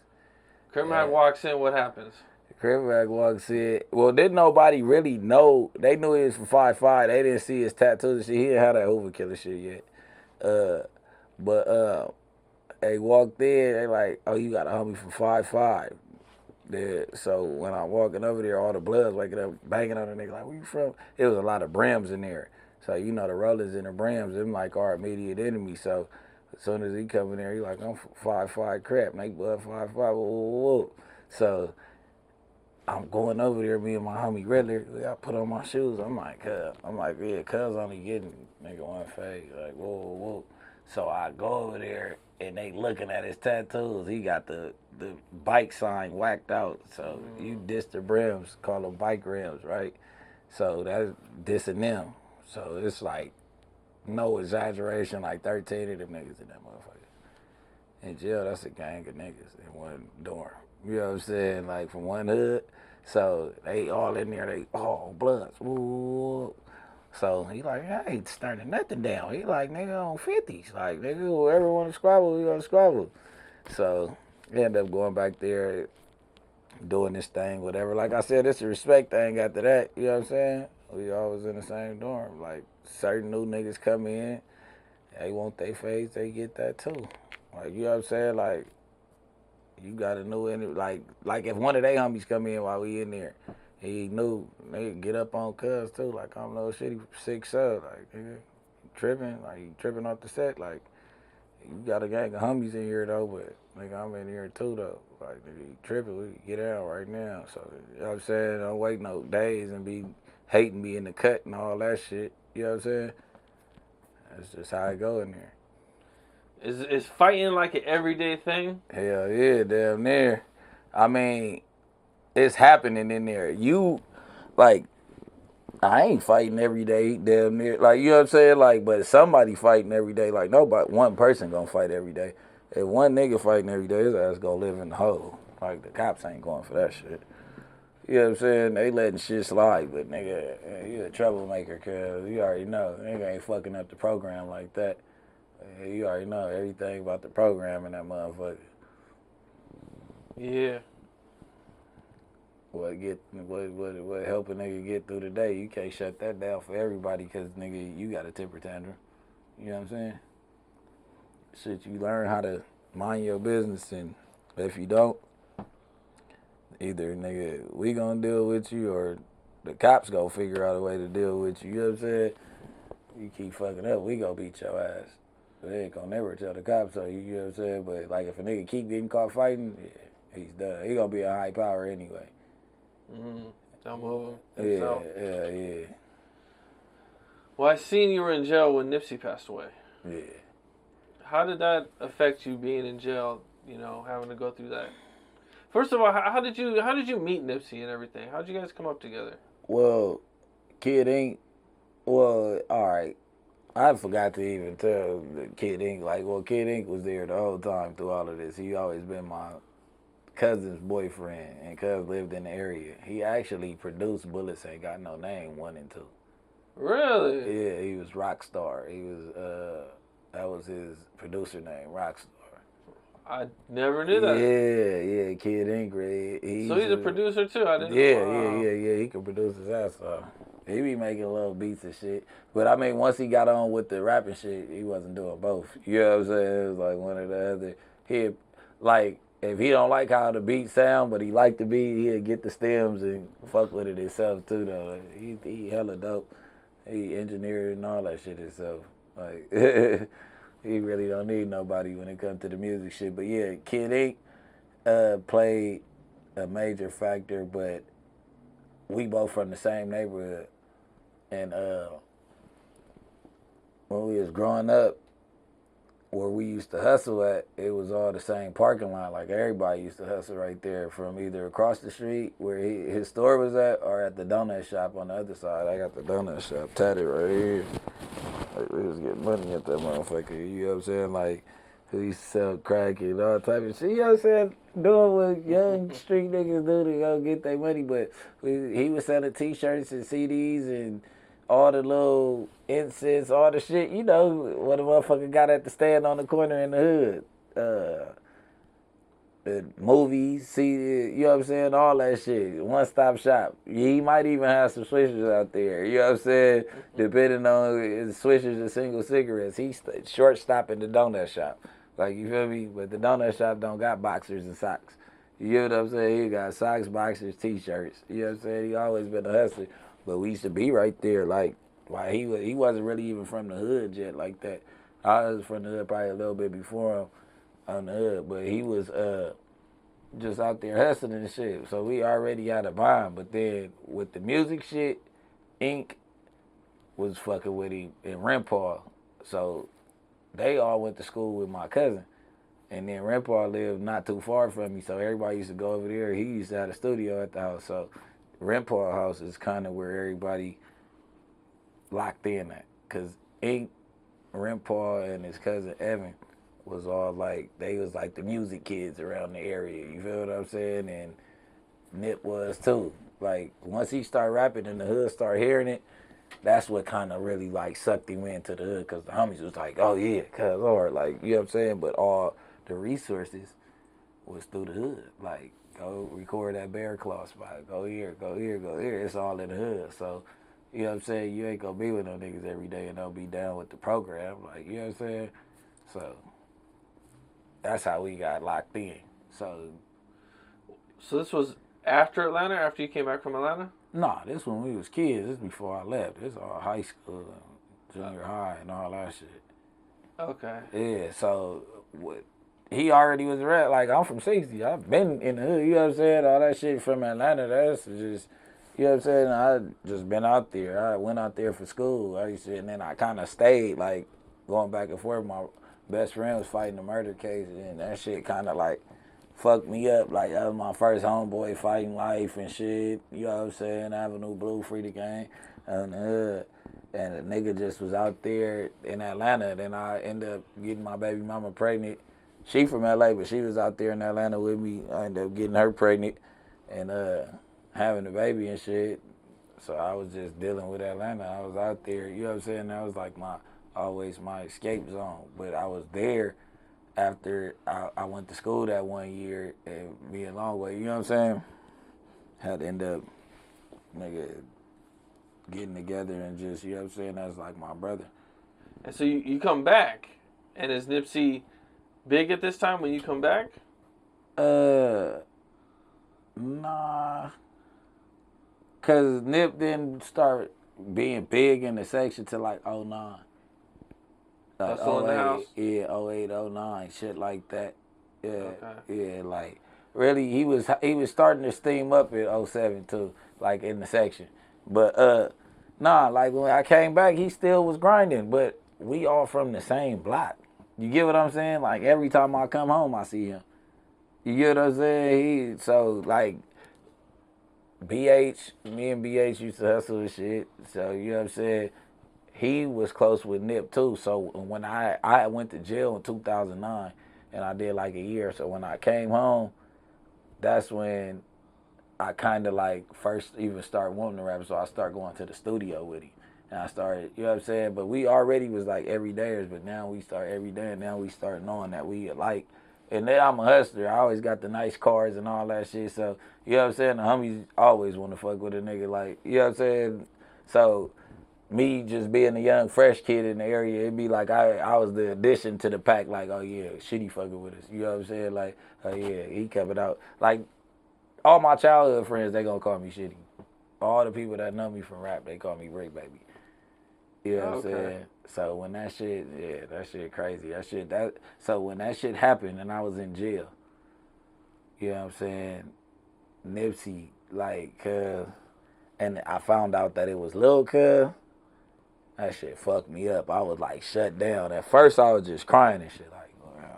Crip Mac walks in. What happens? Crip Mac walks in. Well, didn't nobody really know. They knew he was from 5'5". They didn't see his tattoos and shit. He didn't have that Hoover killer shit yet. But they walked in. They like, oh, you got a homie from 5'5". Yeah. So when I'm walking over there, all the Bloods waking up, banging on the nigga like, where you from? It was a lot of Brims in there. So the Rollins and the Brims, them like our immediate enemy. So as soon as he come in there, he like, I'm 5'5" Crap, make blood 5'5". Whoa. So I'm going over there, me and my homie Riddler. I put on my shoes. I'm like, yeah, cuz only getting nigga one fade. Like, whoa. So I go over there, and they looking at his tattoos. He got the bike sign whacked out. So you diss the Brims, call them bike rims, right? So that's dissing them. So it's like no exaggeration, like 13 of them niggas in that motherfucker. In jail, that's a gang of niggas in one dorm. You know what I'm saying? Like from one hood. So they all in there, they all bloods. Ooh. So he like, I ain't starting nothing down. He like, nigga on 50s. Like, nigga, whoever want to squabble, we gonna squabble. So he ended up going back there, doing this thing, whatever. Like I said, it's a respect thing after that. You know what I'm saying? We always in the same dorm. Like, certain new niggas come in, they want their face, they get that too. Like, you know what I'm saying? Like, you got a new, like if one of they homies come in while we in there, he knew, they get up on cuz too. Like, I'm no shitty 6'7", like, nigga, tripping off the set. Like, you got a gang of homies in here though, but nigga, I'm in here too though. Like, nigga, you tripping, we get out right now. So, you know what I'm saying? Don't wait no days and be hating me in the cut and all that shit. You know what I'm saying? That's just how it go in there. Is fighting like an everyday thing? Hell yeah, damn near. I mean, it's happening in there. You, like, I ain't fighting every day, damn near. Like, you know what I'm saying? Like, but somebody fighting every day. Like, nobody, one person gonna fight every day. If one nigga fighting every day, his ass gonna live in the hole. Like, the cops ain't going for that shit. You know what I'm saying? They letting shit slide, but nigga, you a troublemaker, cuz you already know. Nigga ain't fucking up the program like that. You already know everything about the program in that motherfucker. Yeah. What help a nigga get through the day? You can't shut that down for everybody because, nigga, you got a temper tantrum. You know what I'm saying? Shit, you learn how to mind your business, and if you don't, either, nigga, we gonna deal with you or the cops gonna figure out a way to deal with you. You know what I'm saying? You keep fucking up, we gonna beat your ass. They ain't gonna never tell the cops so you know what I'm saying? But, like, if a nigga keep getting caught fighting, yeah, he's done. He gonna be a high power anyway. Don't move himself. Yeah. Well, I seen you were in jail when Nipsey passed away. Yeah. How did that affect you being in jail? You know, having to go through that. First of all, how did you meet Nipsey and everything? How did you guys come up together? Well, Kid Ink. Well, all right. I forgot to even tell Kid Ink. Like, well, Kid Ink was there the whole time through all of this. He always been my cousin's boyfriend, and cuz lived in the area. He actually produced Bullets Ain't Got No Name 1 and 2. Really? Yeah, he was Rockstar. He was that was his producer name, Rockstar. I never knew that. Yeah, Kid Ink. So he's a producer too. I didn't know. Yeah. He can produce his ass off. He be making little beats and shit. But I mean, once he got on with the rapping shit, he wasn't doing both. You know what I'm saying? It was like one or the other. He like, if he don't like how the beat sound, but he like the beat, he'll get the stems and fuck with it himself too though. He hella dope. He engineered and all that shit himself. Like, he really don't need nobody when it comes to the music shit. But yeah, Kid Ink played a major factor, but we both from the same neighborhood. And when we was growing up, where we used to hustle at, it was all the same parking lot. Like, everybody used to hustle right there from either across the street where his store was at or at the donut shop on the other side. I got the donut shop tatted right here. Like, we was getting money at that motherfucker. You know what I'm saying? Like, we used to sell crack and all type of shit. You know what I'm saying? Doing what young street niggas do to go get their money. But he was selling T-shirts and CDs and all the little incense, all the shit, you know, what a motherfucker got at the stand on the corner in the hood. The movies, see, you know what I'm saying, all that shit. One-stop shop. He might even have some swishers out there, you know what I'm saying, depending on his swishers or single cigarettes. He's short-stop in the donut shop. Like, you feel me? But the donut shop don't got boxers and socks. You know what I'm saying? He got socks, boxers, T-shirts. You know what I'm saying? He always been a hustler. But we used to be right there, like, why he wasn't really even from the hood yet like that. I was from the hood probably a little bit before him on the hood, but he was just out there hustling and shit. So we already had a bond. But then with the music shit, Ink was fucking with him in Rempar. So they all went to school with my cousin. And then Rempar lived not too far from me, so everybody used to go over there. He used to have a studio at the house, so Rempar house is kind of where everybody locked in at. Because Ink Paul and his cousin Evan was all like, they was like the music kids around the area. You feel what I'm saying? And Nip was too. Like, once he started rapping and the hood started hearing it, that's what kind of really like sucked him into the hood, because the homies was like, oh yeah, cuz, or like, you know what I'm saying? But all the resources was through the hood. Like, go record that Bear Claw spot, go here, go here, go here. It's all in the hood. So, you know what I'm saying? You ain't gonna be with no niggas every day and they'll be down with the program. Like, you know what I'm saying? So, that's how we got locked in. So this was after Atlanta, after you came back from Atlanta? nah, this when we was kids. This before I left. This all high school, junior high, and all that shit. Okay. Yeah, so he already was rap. Like, I'm from 60. I've been in the hood. You know what I'm saying? All that shit from Atlanta, that's just, you know what I'm saying? I just been out there. I went out there for school. And then I kind of stayed, like, going back and forth. My best friend was fighting a murder case, and that shit kind of, like, fucked me up. Like, that was my first homeboy fighting life and shit. You know what I'm saying? Avenue Blue, free the game. And the nigga just was out there in Atlanta. Then I ended up getting my baby mama pregnant. She from LA, but she was out there in Atlanta with me. I ended up getting her pregnant and having a baby and shit. So I was just dealing with Atlanta. I was out there, you know what I'm saying? That was like always my escape zone. But I was there after I went to school that 1 year and being long way, you know what I'm saying? Had to end up, nigga, getting together and just, you know what I'm saying? That's like my brother. And so you come back, and is Nipsey big at this time when you come back? Nah. Cause Nip didn't start being big in the section till like 09. Like Hussle in the house? Yeah, 08, 09, shit like that. Yeah, Okay. yeah, like really he was starting to steam up at 07 too, like in the section. But nah, like when I came back he still was grinding, but we all from the same block. You get what I'm saying? Like every time I come home I see him. You get what I'm saying? So like me and BH used to hustle and shit. So you know what I'm saying? He was close with Nip too. So when I went to jail in 2009 and I did like a year. So when I came home, that's when I kind of like first even start wanting to rap. So I started going to the studio with him. And I started, you know what I'm saying? But we already was like everydayers, but now we start every day and now we start knowing that we alike. And then I'm a hustler. I always got the nice cars and all that shit. So, you know what I'm saying? The homies always want to fuck with a nigga like, you know what I'm saying? So, me just being a young, fresh kid in the area, it'd be like I was the addition to the pack. Like, oh yeah, Shitty fucking with us. You know what I'm saying? Like, oh yeah, he kept it out. Like, all my childhood friends, they gonna call me Shitty. All the people that know me from rap, they call me Bricc, baby. You know what I'm saying? So when that shit, yeah, that shit crazy. So when that shit happened and I was in jail, you know what I'm saying? Nipsey, like, and I found out that it was Lil Cuz. That shit fucked me up. I was like shut down. At first I was just crying and shit. Like,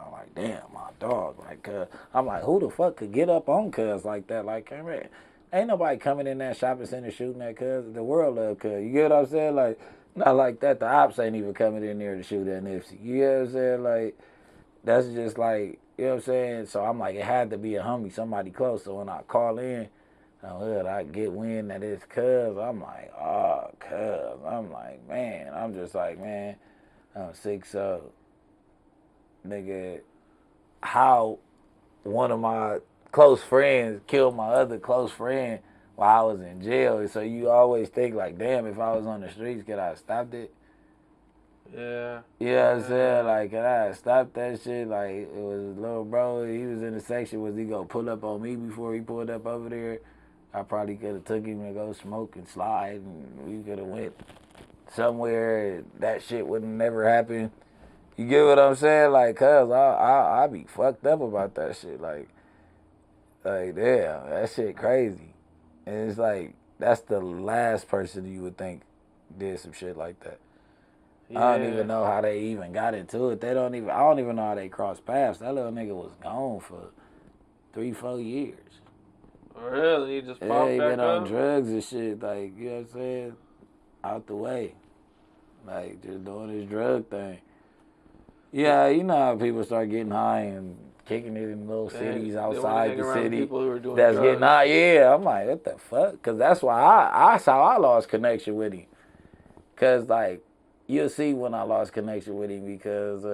I'm like, damn, my dog. Like, I'm like, who the fuck could get up on Cuz like that? Like, man, ain't nobody coming in that shopping center shooting at Cuz. The world love Cuz. You get what I'm saying? Like, not like that. The ops ain't even coming in there to shoot at Nipsey. You know what I'm saying? Like, that's just like, you know what I'm saying? So I'm like, it had to be a homie, somebody close. So when I call in, I get wind that it's Cuz. I'm like, oh, Cuz. I'm like, man. I'm just like, man, I'm sick. So, nigga, how one of my close friends killed my other close friend while I was in jail. So you always think like, damn, if I was on the streets, could I have stopped it? Yeah. You know what I'm saying? Like, could I have stopped that shit? Like, it was little bro, he was in the section. Was he gonna pull up on me before he pulled up over there? I probably could have took him to go smoke and slide, and we could have went somewhere. That shit would have never happened. You get what I'm saying? Like, cuz I be fucked up about that shit. Like, damn, that shit crazy. And it's like, that's the last person you would think did some shit like that. Yeah. I don't even know how they even got into it. I don't even know how they crossed paths. That little nigga was gone for 3-4 years. Really? He just popped back up? Yeah, he been on drugs and shit. Like, you know what I'm saying? Out the way. Like, just doing his drug thing. Yeah, you know how people start getting high and kicking it in little cities They wanna outside hang the around city. people who are doing That's drugs. getting high. Yeah, I'm like, what the fuck? Because that's why that's how I lost connection with him. Because, like, you'll see when I lost connection with him because,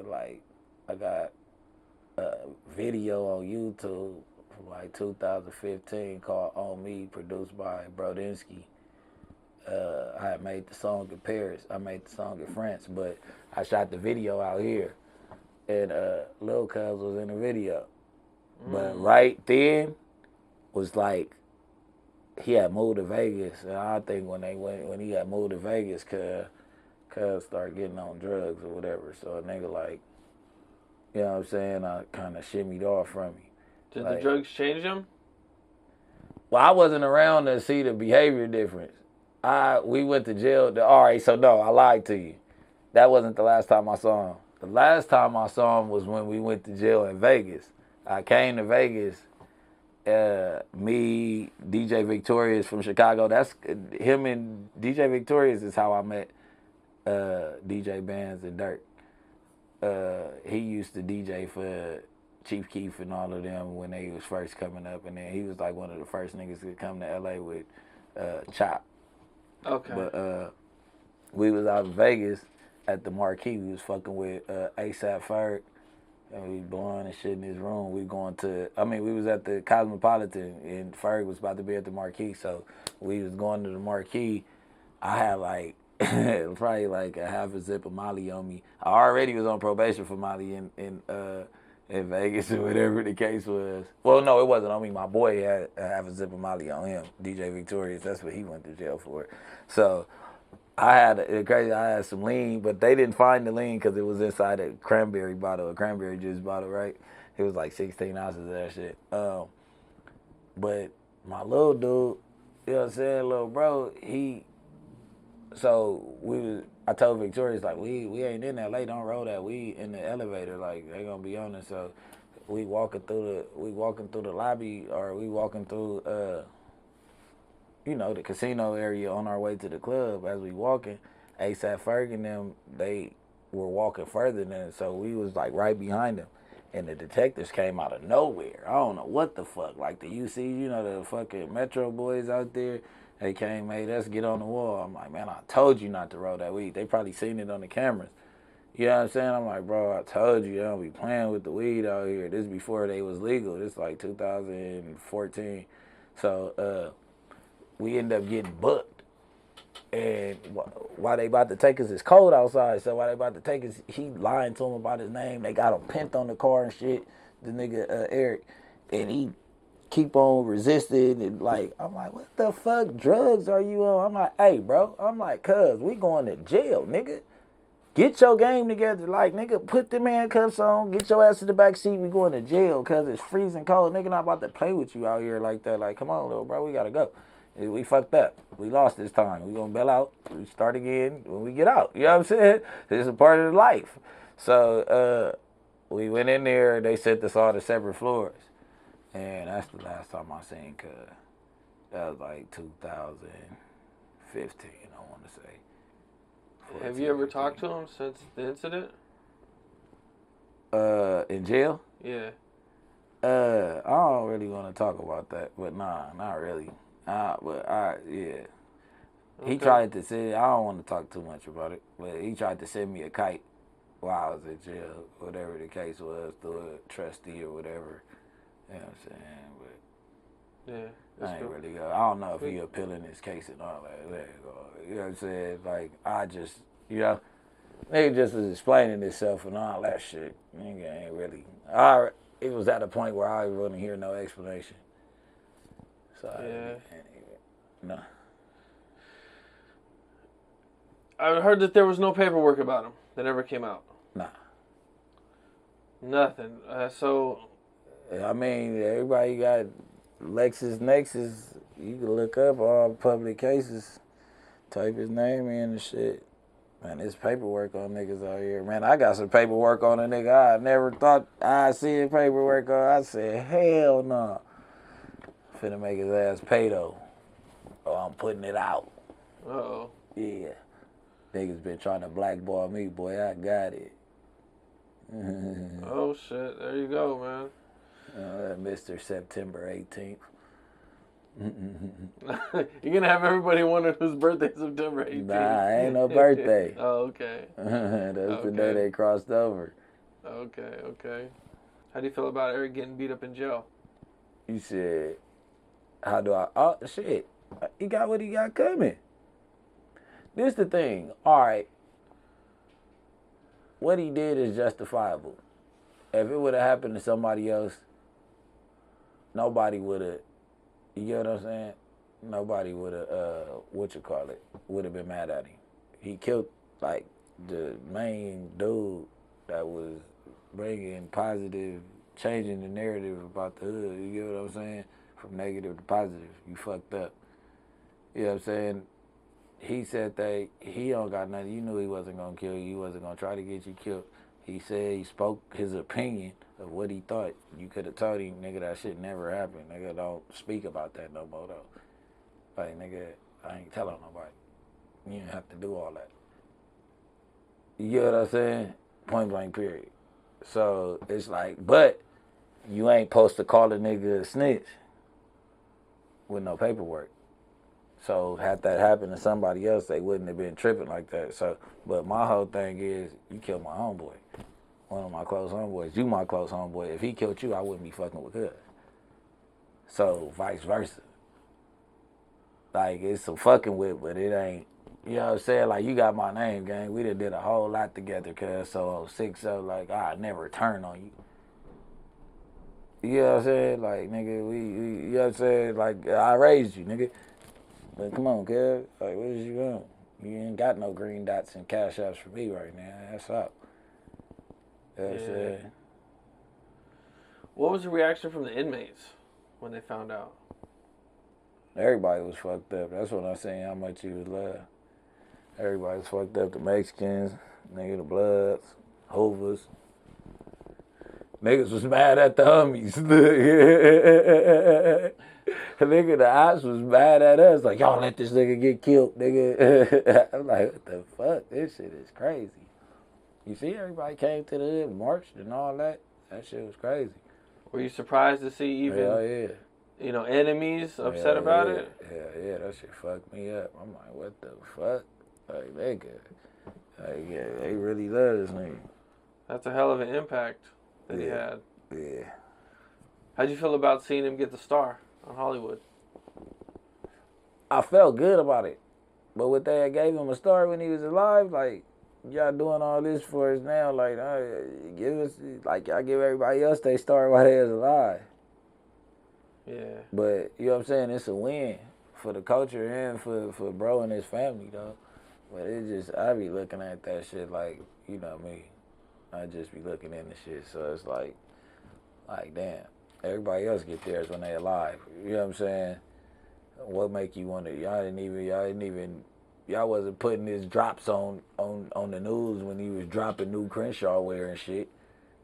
like, I got a video on YouTube from, like, 2015 called On Me, produced by Brodinsky. I had made the song in Paris. I made the song in France, but I shot the video out here. And Lil Cuz was in the video. But right then was like he had moved to Vegas, and I think when he had moved to Vegas, Cuz started getting on drugs or whatever. So a nigga like, you know what I'm saying, I kind of shimmied off from him. Did like, the drugs change him? Well, I wasn't around to see the behavior difference. We went to jail. All right, so no, I lied to you. That wasn't the last time I saw him. The last time I saw him was when we went to jail in Vegas. I came to Vegas. Me, DJ Victorious from Chicago. That's him and DJ Victorious is how I met DJ Bands and Dirk. He used to DJ for Chief Keef and all of them when they was first coming up, and then he was like one of the first niggas to come to LA with Chop. Okay. But we was out in Vegas at the Marquee. We was fucking with ASAP Ferg, and we blowing and shit in his room. We was at the Cosmopolitan, and Ferg was about to be at the Marquee, so we was going to the Marquee. I had like probably like a half a zip of Molly on me. I already was on probation for Molly in Vegas or whatever the case was. Well, no, it wasn't on me. My boy had a half a zip of Molly on him. DJ Victorious, that's what he went to jail for. So I had some lean, but they didn't find the lean because it was inside a cranberry juice bottle, right? It was like 16 ounces of that shit. But my little dude, you know what I'm saying, little bro, I told Victorious, like, we ain't in LA, don't roll that. We in the elevator, like, they gonna be on it. So we walking through the lobby, or we walking through the casino area on our way to the club. As we walking, ASAP Ferg and them, they were walking further than us, so we was like right behind them. And the detectives came out of nowhere. I don't know what the fuck. Like the UC, the fucking Metro boys out there, they came, made us get on the wall. I'm like, man, I told you not to roll that weed. They probably seen it on the cameras. You know what I'm saying? I'm like, bro, I told you, I don't be playing with the weed out here. This before they was legal. This like 2014. So we end up getting booked. And while they about to take us, it's cold outside. So while they about to take us, he lying to him about his name. They got him pinned on the car and shit. The nigga Eric, and he keep on resisting and like, I'm like, what the fuck drugs are you on? I'm like, hey, bro. I'm like, cuz we going to jail, nigga. Get your game together. Like, nigga, put them handcuffs on. Get your ass in the back seat. We going to jail because it's freezing cold. Nigga, not about to play with you out here like that. Like, come on, little bro. We got to go. We fucked up. We lost this time. We going to bail out. We start again when we get out. You know what I'm saying? This is a part of the life. So we went in there. They sent us all to separate floors. And that's the last time I seen Cuz. That was like 2015, I want to say. 14, Have you ever talked to him since the incident? In jail? Yeah. I don't really want to talk about that, but nah, not really. Yeah. Okay. He tried to say, I don't want to talk too much about it, but he tried to send me a kite while I was in jail, whatever the case was, through a trustee or whatever. You know what I'm saying? But yeah, I ain't really go. I don't know if he appealing his case and all that. You know what I'm saying? Like, nigga just was explaining himself and all that shit. Nigga ain't really. It was at a point where I wouldn't hear no explanation. So, yeah. No. I heard that there was no paperwork about him that ever came out. Nah. Nothing. I mean, everybody got LexisNexis. You can look up all public cases, type his name in and shit. Man, there's paperwork on niggas out here. Man, I got some paperwork on a nigga I never thought I'd see paperwork on. I said, hell no. Finna make his ass pay though. Oh, I'm putting it out. Uh-oh. Yeah. Niggas been trying to blackball me, boy. I got it. Oh shit! There you go, man. Mr. September 18th. You're gonna have everybody wondering whose birthday is September 18th. Nah, ain't no birthday. Oh, okay. That's the day they crossed over. Okay. How do you feel about Eric getting beat up in jail? You said, how do I? Oh, shit. He got what he got coming. This the thing. All right. What he did is justifiable. If it would have happened to somebody else, nobody would have, you get what I'm saying? Nobody would have, would have been mad at him. He killed, like, the main dude that was bringing positive, changing the narrative about the hood. You get what I'm saying? From negative to positive. You fucked up. You know what I'm saying? He said that he don't got nothing. You knew he wasn't going to kill you. He wasn't going to try to get you killed. He said he spoke his opinion of what he thought. You could have told him, nigga, that shit never happened. Nigga, don't speak about that no more, though. Like, nigga, I ain't telling nobody. You didn't have to do all that. You get what I'm saying? Point blank, period. So, it's like, but you ain't supposed to call a nigga a snitch with no paperwork. So, had that happened to somebody else, they wouldn't have been tripping like that. So, but my whole thing is, you killed my homeboy. One of my close homeboys. You my close homeboy. If he killed you, I wouldn't be fucking with Cuz. So, vice versa. Like, it's some fucking with, but it ain't, you know what I'm saying? Like, you got my name, gang. We done did a whole lot together, Cuz. So, 6-0, like, I never turn on you. You know what I'm saying? Like, nigga, we you know what I'm saying? Like, I raised you, nigga. But come on, kid. Like, what is you doing? You ain't got no green dots and cash apps for me right now. That's up. You know what I'm saying? What was the reaction from the inmates when they found out? Everybody was fucked up. That's what I'm saying, how much he was loved. Everybody was fucked up. The Mexicans, nigga, the Bloods, Hoovers. Niggas was mad at the homies. Nigga, the ops was mad at us. Like, y'all let this nigga get killed, nigga. I'm like, what the fuck? This shit is crazy. You see, everybody came to the hood, marched and all that. That shit was crazy. Were you surprised to see even, you know, enemies upset about it? Yeah, that shit fucked me up. I'm like, what the fuck? Like, nigga. Like, yeah, they really love this nigga. That's a hell of an impact that he had. Yeah. How'd you feel about seeing him get the star on Hollywood? I felt good about it. But what they gave him a star when he was alive, like, y'all doing all this for us now, like, give us, like, y'all give everybody else their star while they was alive. Yeah. But, you know what I'm saying, it's a win for the culture and for bro and his family, though. But it just, I be looking at that shit like, you know me. I just be looking into shit, so it's like, damn, everybody else get theirs when they alive. You know what I'm saying? What make you wonder? Y'all wasn't putting his drops on the news when he was dropping new Crenshaw wear and shit.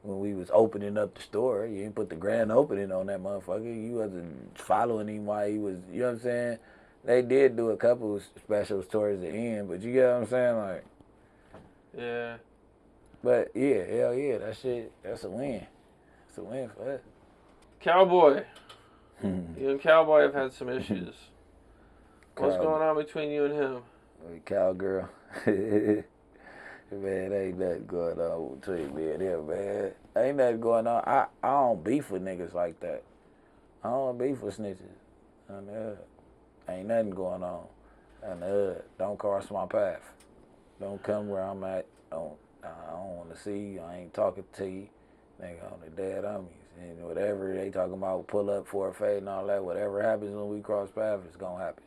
When we was opening up the store, you ain't put the grand opening on that motherfucker. You wasn't following him while he was, you know what I'm saying? They did do a couple of specials towards the end, but you get what I'm saying? Like, yeah. But yeah, hell yeah, that shit, that's a win. It's a win for us. Cowboy. You and Cowboy have had some issues. What's going on between you and him? Cowgirl. Man, ain't nothing going on between me and him, man. Ain't nothing going on. I don't beef with niggas like that. I don't beef with snitches. On the hood. Ain't nothing going on. On the hood. Don't cross my path. Don't come where I'm at. I don't want to see you. I ain't talking to you. Nigga, on the dead homies. And whatever they talking about, pull up for a fade and all that, whatever happens when we cross paths, it's going to happen.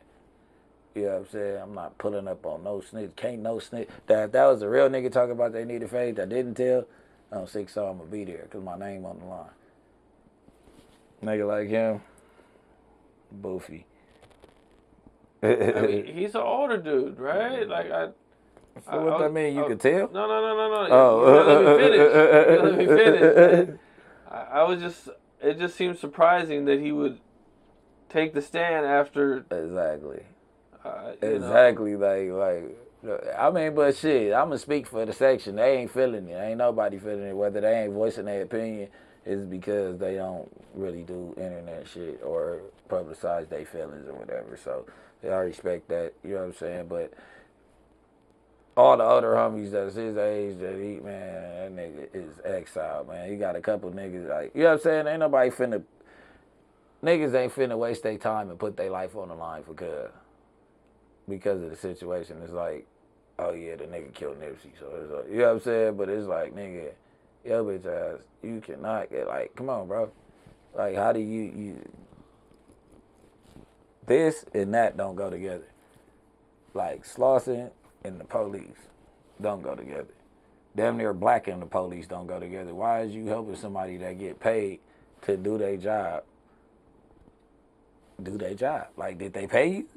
You know what I'm saying? I'm not pulling up on no snitch. Can't no snitch. That was a real nigga talking about they need a fade I didn't tell. I'm 6 so I'm going to be there because my name on the line. Nigga like him, boofy. I mean, he's an older dude, right? Like, So what that mean? You could tell? No. Oh. You gotta let me finish. I was just, it just seems surprising that he would take the stand after. Exactly. You exactly. Know. Like, I mean, but shit, I'm going to speak for the section. They ain't feeling it. Ain't nobody feeling it. Whether they ain't voicing their opinion is because they don't really do internet shit or publicize their feelings or whatever. So I respect that. You know what I'm saying? But all the other homies that's his age that he, man, that nigga is exiled, man. He got a couple niggas like, you know what I'm saying? Ain't nobody finna, niggas ain't finna waste their time and put their life on the line because of the situation. It's like, oh yeah, the nigga killed Nipsey. So it's like, you know what I'm saying? But it's like, nigga, yo bitch ass, you cannot get like, come on, bro. Like, how do you this and that don't go together. Like, Slauson and the police don't go together. Damn near Black and the police don't go together. Why is you helping somebody that get paid to do their job? Do their job. Like, did they pay you?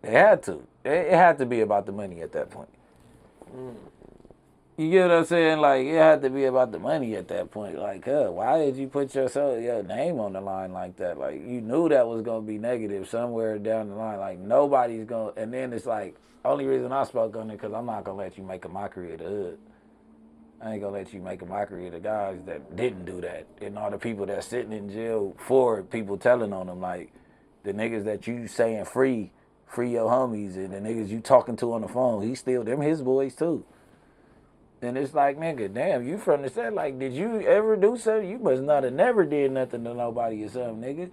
They had to. It had to be about the money at that point. You get what I'm saying? Like, it had to be about the money at that point. Like, why did you put your name on the line like that? Like, you knew that was going to be negative somewhere down the line. Like, nobody's going to... And then it's like, only reason I spoke on it because I'm not going to let you make a mockery of the hood. I ain't going to let you make a mockery of the guys that didn't do that. And all the people that's sitting in jail for people telling on them. Like, the niggas that you saying free your homies, and the niggas you talking to on the phone, he still, them his boys too. And it's like, nigga, damn, you from the set. Like, did you ever do something? You must not have never did nothing to nobody or something, nigga.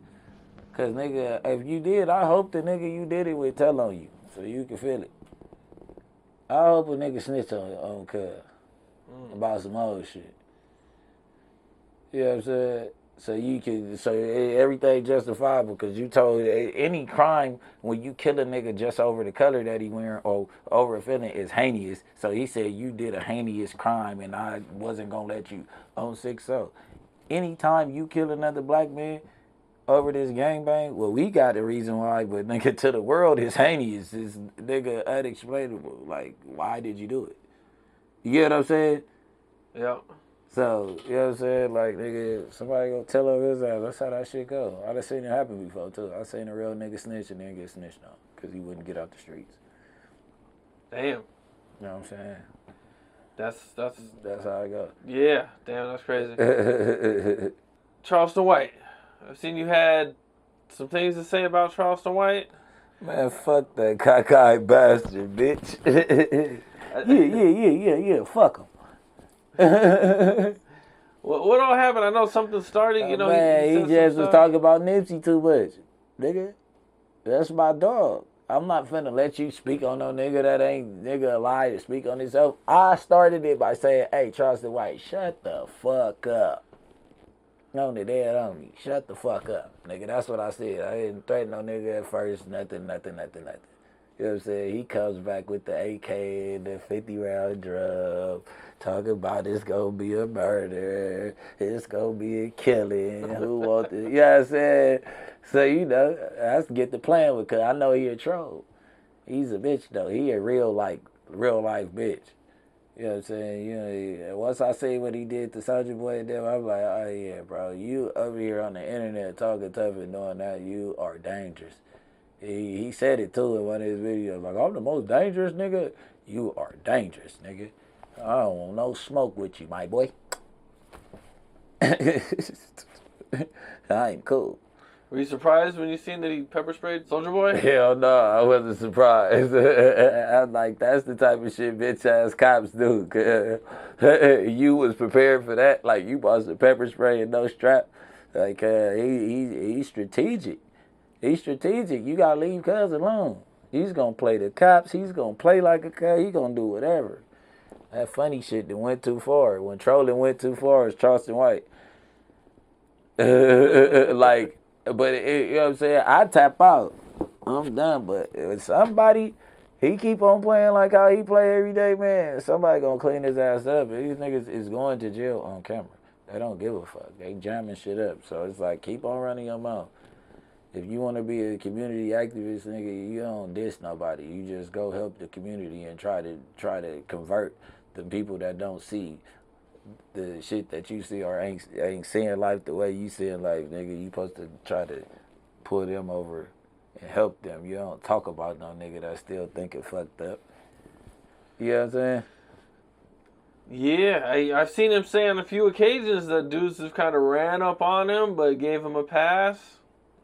Because, nigga, if you did, I hope the nigga you did it with tell on you so you can feel it. I hope a nigga snitch on cuz about some old shit. You know what I'm saying? So everything justifiable because you told any crime when you kill a nigga just over the color that he wearing or over a feeling is heinous. So he said you did a heinous crime and I wasn't gonna let you on 6-0. Anytime you kill another black man over this gangbang, well, we got the reason why, but nigga, to the world it's heinous. It's nigga unexplainable. Like, why did you do it? You get what I'm saying? Yep. So, you know what I'm saying? Like, nigga, somebody gonna tell over his ass. That's how that shit go. I done seen it happen before, too. I seen a real nigga snitch and then get snitched on because he wouldn't get out the streets. Damn. You know what I'm saying? That's how it go. Yeah. Damn, that's crazy. Charleston White. I've seen you had some things to say about Charleston White. Man, fuck that cockeyed bastard, bitch. Yeah, fuck him. What all happened? I know something started. You know, man, he just was talking about Nipsey too much, nigga. That's my dog. I'm not finna let you speak on no nigga that ain't nigga alive to speak on himself. I started it by saying, "Hey, Charleston White, shut the fuck up." On the dead on me, shut the fuck up, nigga. That's what I said. I didn't threaten no nigga at first. Nothing. You know what I'm saying? He comes back with the AK and the 50-round drum, talking about it's gonna be a murder, it's gonna be a killing, who want this? You know what I'm saying? So, you know, I get the plan with, cause I know he a troll. He's a bitch though. He a real life bitch. You know what I'm saying? You know, once I see what he did to Soulja Boy and them, I'm like, oh yeah, bro, you over here on the internet talking tough and doing that, you are dangerous. He said it too in one of his videos. Like, I'm the most dangerous nigga. You are dangerous, nigga. I don't want no smoke with you, my boy. I ain't cool. Were you surprised when you seen that he pepper sprayed Soulja Boy? Hell no, I wasn't surprised. I'm like, that's the type of shit bitch ass cops do. You was prepared for that. Like, you bought some pepper spray and no strap. Like, he's strategic. He's strategic. You gotta leave cuz alone. He's gonna play the cops. He's gonna play like a cuz. He's gonna do whatever. That funny shit that went too far. When trolling went too far, it's Charleston White. Like, but you know what I'm saying? I tap out. I'm done. But if somebody, he keep on playing like how he play every day, man, somebody gonna clean his ass up. These niggas is going to jail on camera. They don't give a fuck. They jamming shit up. So it's like, keep on running your mouth. If you want to be a community activist, nigga, you don't diss nobody. You just go help the community and try to convert the people that don't see the shit that you see or ain't seeing life the way you seeing life, nigga. You supposed to try to pull them over and help them. You don't talk about no nigga that's still thinking fucked up. You know what I'm saying? Yeah, I've seen him say on a few occasions that dudes have kind of ran up on him, but gave him a pass.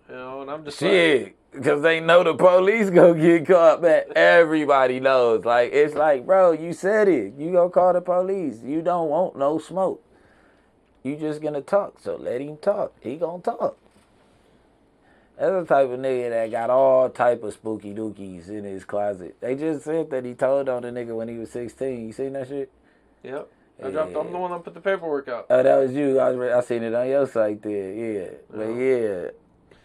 You know, and I'm just Shit, because they know the police gonna get caught, man. Everybody knows. Like, it's like, bro, you said it. You gonna call the police. You don't want no smoke. You just gonna talk, so let him talk. He gonna talk. That's the type of nigga that got all type of spooky dookies in his closet. They just said that he told on the nigga when he was 16. You seen that shit? Yep. I'm the one that put the paperwork out. Oh, that was you. I seen it on your site there. Yeah. But yeah.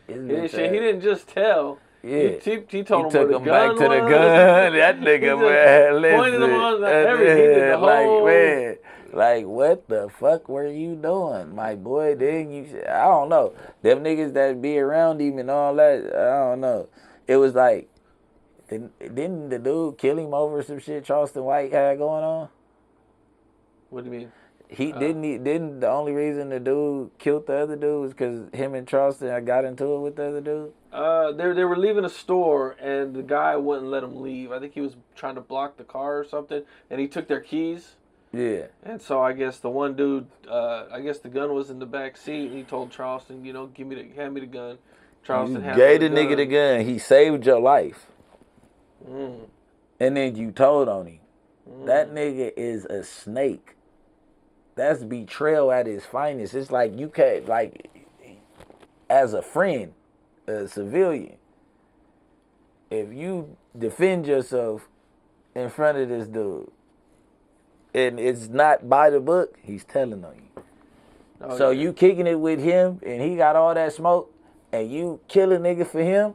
He didn't just tell. Yeah. He told him took where him the back gun to the was. gun. That nigga, man. Listen. Pointed him on everything. He did the whole... man. Like, what the fuck were you doing, my boy? Then I don't know. Them niggas that be around him and all that, I don't know. It was like, didn't the dude kill him over some shit Charleston White had going on? What do you mean? Didn't the only reason the dude killed the other dude was because him and Charleston got into it with the other dude? They were leaving a store and the guy wouldn't let him leave. I think he was trying to block the car or something, and he took their keys. Yeah. And so I guess the one dude, I guess the gun was in the back seat, and he told Charleston, you know, hand me the gun. Charleston you gave the nigga the gun. He saved your life. Mm. And then you told on him. That nigga is a snake. That's betrayal at its finest. It's like you can't, like, as a friend, a civilian, if you defend yourself in front of this dude, and it's not by the book, he's telling on you. Oh, So yeah. you kicking it with him, and he got all that smoke, and you kill a nigga for him,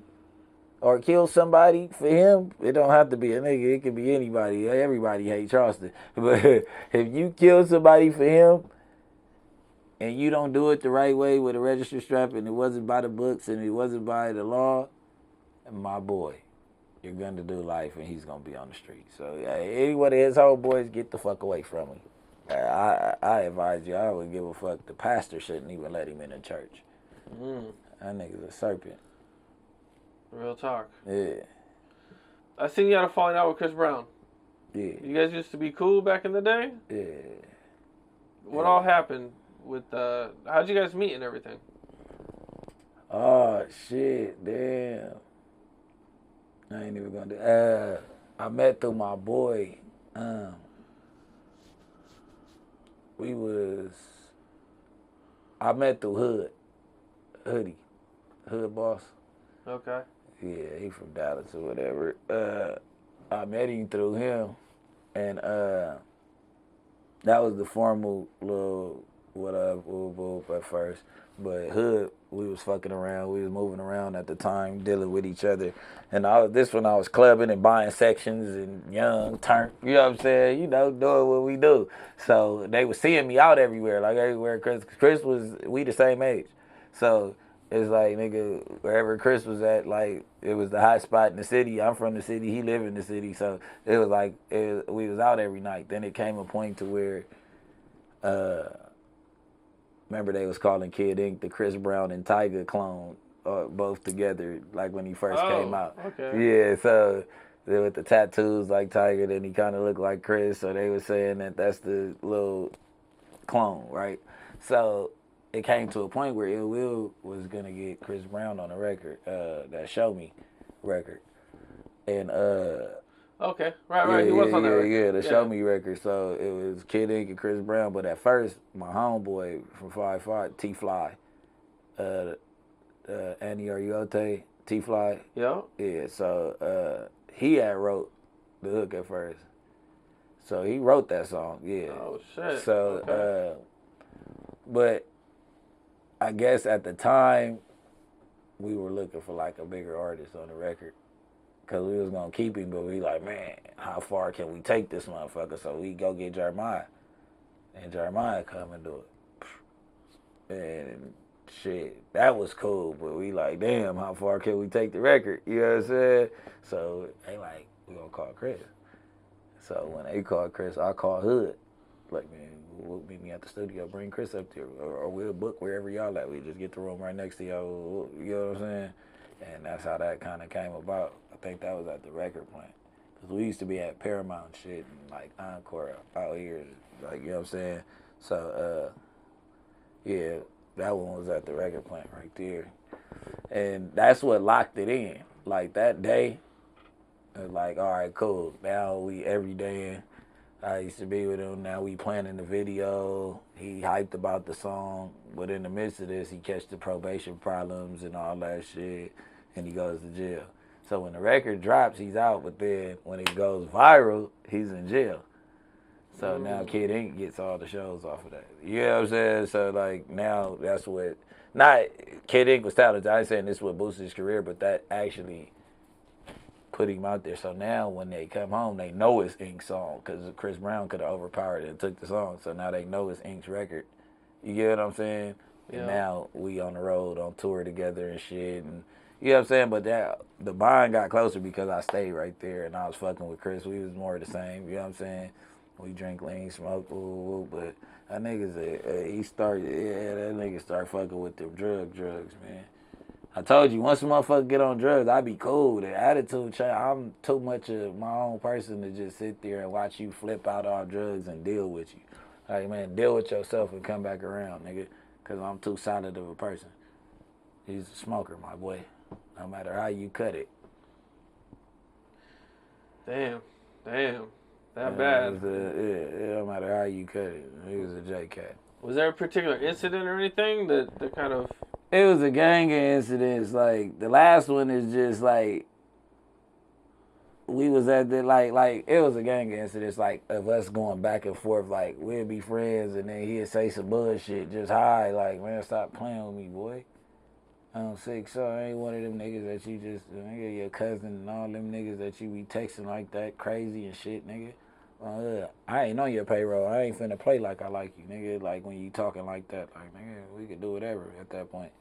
or kill somebody for him. It don't have to be a nigga. It could be anybody. Everybody hates Charleston. But if you kill somebody for him, and you don't do it the right way with a register strap, and it wasn't by the books, and it wasn't by the law, my boy, you're going to do life, and he's going to be on the street. So any one of his homeboys, get the fuck away from him. I advise you, I would give a fuck. The pastor shouldn't even let him in the church. That nigga's a serpent. Real talk. Yeah. I seen you had a falling out with Chris Brown. Yeah. You guys used to be cool back in the day? Yeah. What all happened with, how'd you guys meet and everything? Oh, shit, damn. I ain't even gonna do I met through my boy. I met through Hood boss. Okay. Yeah, he from Dallas or whatever. I met him through him, and that was the formal little whoop at first. But Hood, we was fucking around. We was moving around at the time, dealing with each other. And this when I was clubbing and buying sections and young, turn, you know what I'm saying? You know, doing what we do. So they was seeing me out everywhere, like everywhere. Chris we the same age. So it's like, nigga, wherever Chris was at, like, it was the hot spot in the city. I'm from the city. He lived in the city. So it was like, we was out every night. Then it came a point to where, remember they was calling Kid Ink the Chris Brown and Tyga clone, both together, like when he first came out. Okay. Yeah, so with the tattoos like Tyga, then he kind of looked like Chris, so they were saying that that's the little clone, right? So it came to a point where Ill Will was gonna get Chris Brown on a record, that Show Me record, and Okay, right. He was on that record. Yeah, the Show Me record. So it was Kid Ink and Chris Brown. But at first, my homeboy from 5'5", T-Fly, Annie Ariote, T-Fly. Yeah. Yeah, so he had wrote the hook at first. So he wrote that song, yeah. Oh, shit. So, okay. But I guess at the time, we were looking for like a bigger artist on the record. Because we was going to keep him, but we like, man, how far can we take this motherfucker? So we go get Jeremiah. And Jeremiah come and do it. And shit, that was cool. But we like, damn, how far can we take the record? You know what I'm saying? So they like, we going to call Chris. So when they called Chris, I called Hood. Like, man, we'll meet me at the studio, bring Chris up there. Or we'll book wherever y'all at. We just get the room right next to y'all. You know what I'm saying? And that's how that kind of came about. I think that was at the record plant. Cause we used to be at Paramount and shit and like Encore out here, like you know what I'm saying. So yeah, that one was at the record plant right there, and that's what locked it in. Like that day, it was like all right, cool. Now we every day. I used to be with him. Now we planning the video. He hyped about the song, but in the midst of this, he catch the probation problems and all that shit, and he goes to jail. So when the record drops, he's out, but then when it goes viral, he's in jail. So now Kid Ink gets all the shows off of that. You know what I'm saying? So like now that's what, not Kid Ink was talented. I ain't saying this would boost his career, but that actually put him out there. So now when they come home, they know it's Ink's song because Chris Brown could have overpowered it and took the song. So now they know it's Ink's record. You get what I'm saying? Yeah. And now we on the road on tour together and shit. And you know what I'm saying? But that the bond got closer because I stayed right there and I was fucking with Chris. We was more the same. You know what I'm saying? We drink lean, smoke, but that nigga's he started. Yeah, that nigga start fucking with them drugs, man. I told you, once a motherfucker get on drugs, I be cool. The attitude change. I'm too much of my own person to just sit there and watch you flip out all drugs and deal with you. Like, man, deal with yourself and come back around, nigga, because I'm too solid of a person. He's a smoker, my boy, no matter how you cut it. Damn. That bad. Yeah, no matter how you cut it. He was a J-Cat. Was there a particular incident or anything that kind of... It was a gang of incidents. Like, the last one is just, like, we was at the, like, it was a gang of incidents, like, of us going back and forth. Like, we'd be friends, and then he'd say some bullshit, just high. Like, man, stop playing with me, boy. I'm sick, so I ain't one of them niggas that you just, nigga, your cousin and all them niggas that you be texting like that, crazy and shit, nigga. I ain't on your payroll. I ain't finna play like I like you, nigga. Like when you talking like that, like nigga, we could do whatever at that point.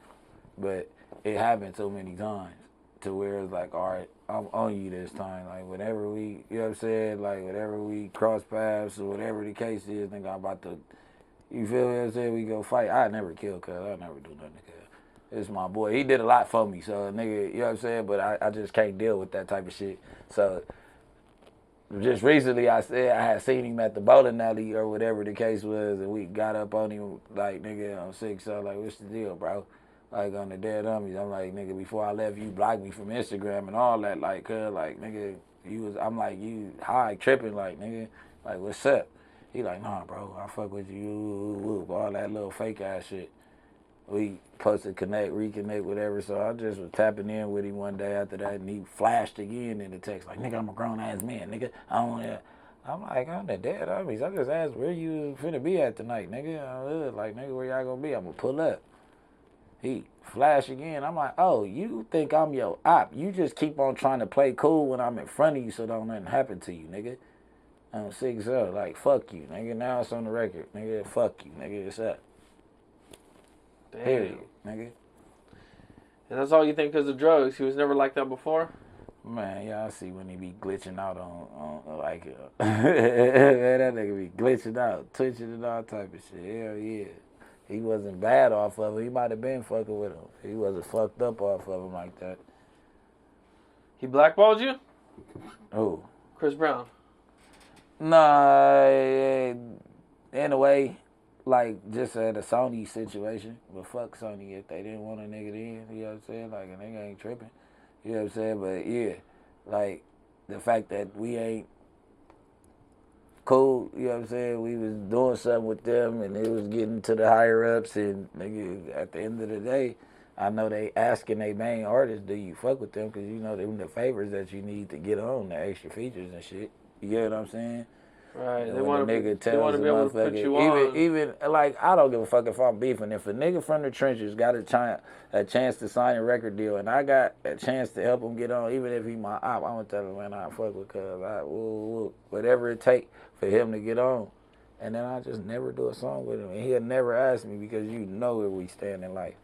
But it happened so many times to where it's like, all right, I'm on you this time. Like whenever we, you know what I'm saying? Like whenever we cross paths or whatever the case is, nigga, I'm about to, you feel what I'm saying? We go fight. I never kill cuz. I never do nothing to cuz. It's my boy. He did a lot for me, so nigga, you know what I'm saying? But I just can't deal with that type of shit. So just recently, I said I had seen him at the bowling alley or whatever the case was, and we got up on him like, nigga, I'm sick, so like, what's the deal, bro? Like on the dead homies, I'm like, nigga, before I left, you blocked me from Instagram and all that, like, cuz, like, nigga, I'm like, you high tripping, like, nigga, like, what's up? He like, nah, bro, I fuck with you, all that little fake ass shit. We supposed to reconnect, whatever. So I just was tapping in with him one day after that, and he flashed again in the text like, "Nigga, I'm a grown ass man, nigga. I don't." I'm like, I'm the dead homies. I just asked where you finna be at tonight, nigga. Like, nigga, where y'all gonna be? I'm gonna pull up. He flashed again. I'm like, oh, you think I'm your op? You just keep on trying to play cool when I'm in front of you, so don't nothing happen to you, nigga. I'm 6'0", like fuck you, nigga. Now it's on the record, nigga. Fuck you, nigga. It's up. Damn. Period, nigga. And that's all you think because of drugs? He was never like that before? Man, y'all see when he be glitching out on like, man, that nigga be glitching out, twitching and all type of shit. Hell yeah. He wasn't bad off of him. He might have been fucking with him. He wasn't fucked up off of him like that. He blackballed you? Who? Chris Brown. Nah, in a way. Like, just at a Sony situation. But fuck Sony if they didn't want a nigga in. You know what I'm saying? Like, a nigga ain't tripping. You know what I'm saying? But, yeah. Like, the fact that we ain't cool, you know what I'm saying? We was doing something with them, and it was getting to the higher-ups. And, nigga, at the end of the day, I know they asking their main artists, do you fuck with them? Because, you know, them the favors that you need to get on, the extra features and shit. You get what I'm saying? Right, they want to be able to put you on. Even like, I don't give a fuck if I'm beefing. If a nigga from the trenches got a chance to sign a record deal, and I got a chance to help him get on, even if he my op, I'm gonna tell him, man, I fuck with cuz, whatever it take for him to get on. And then I just never do a song with him, and he'll never ask me because you know where we stand in life.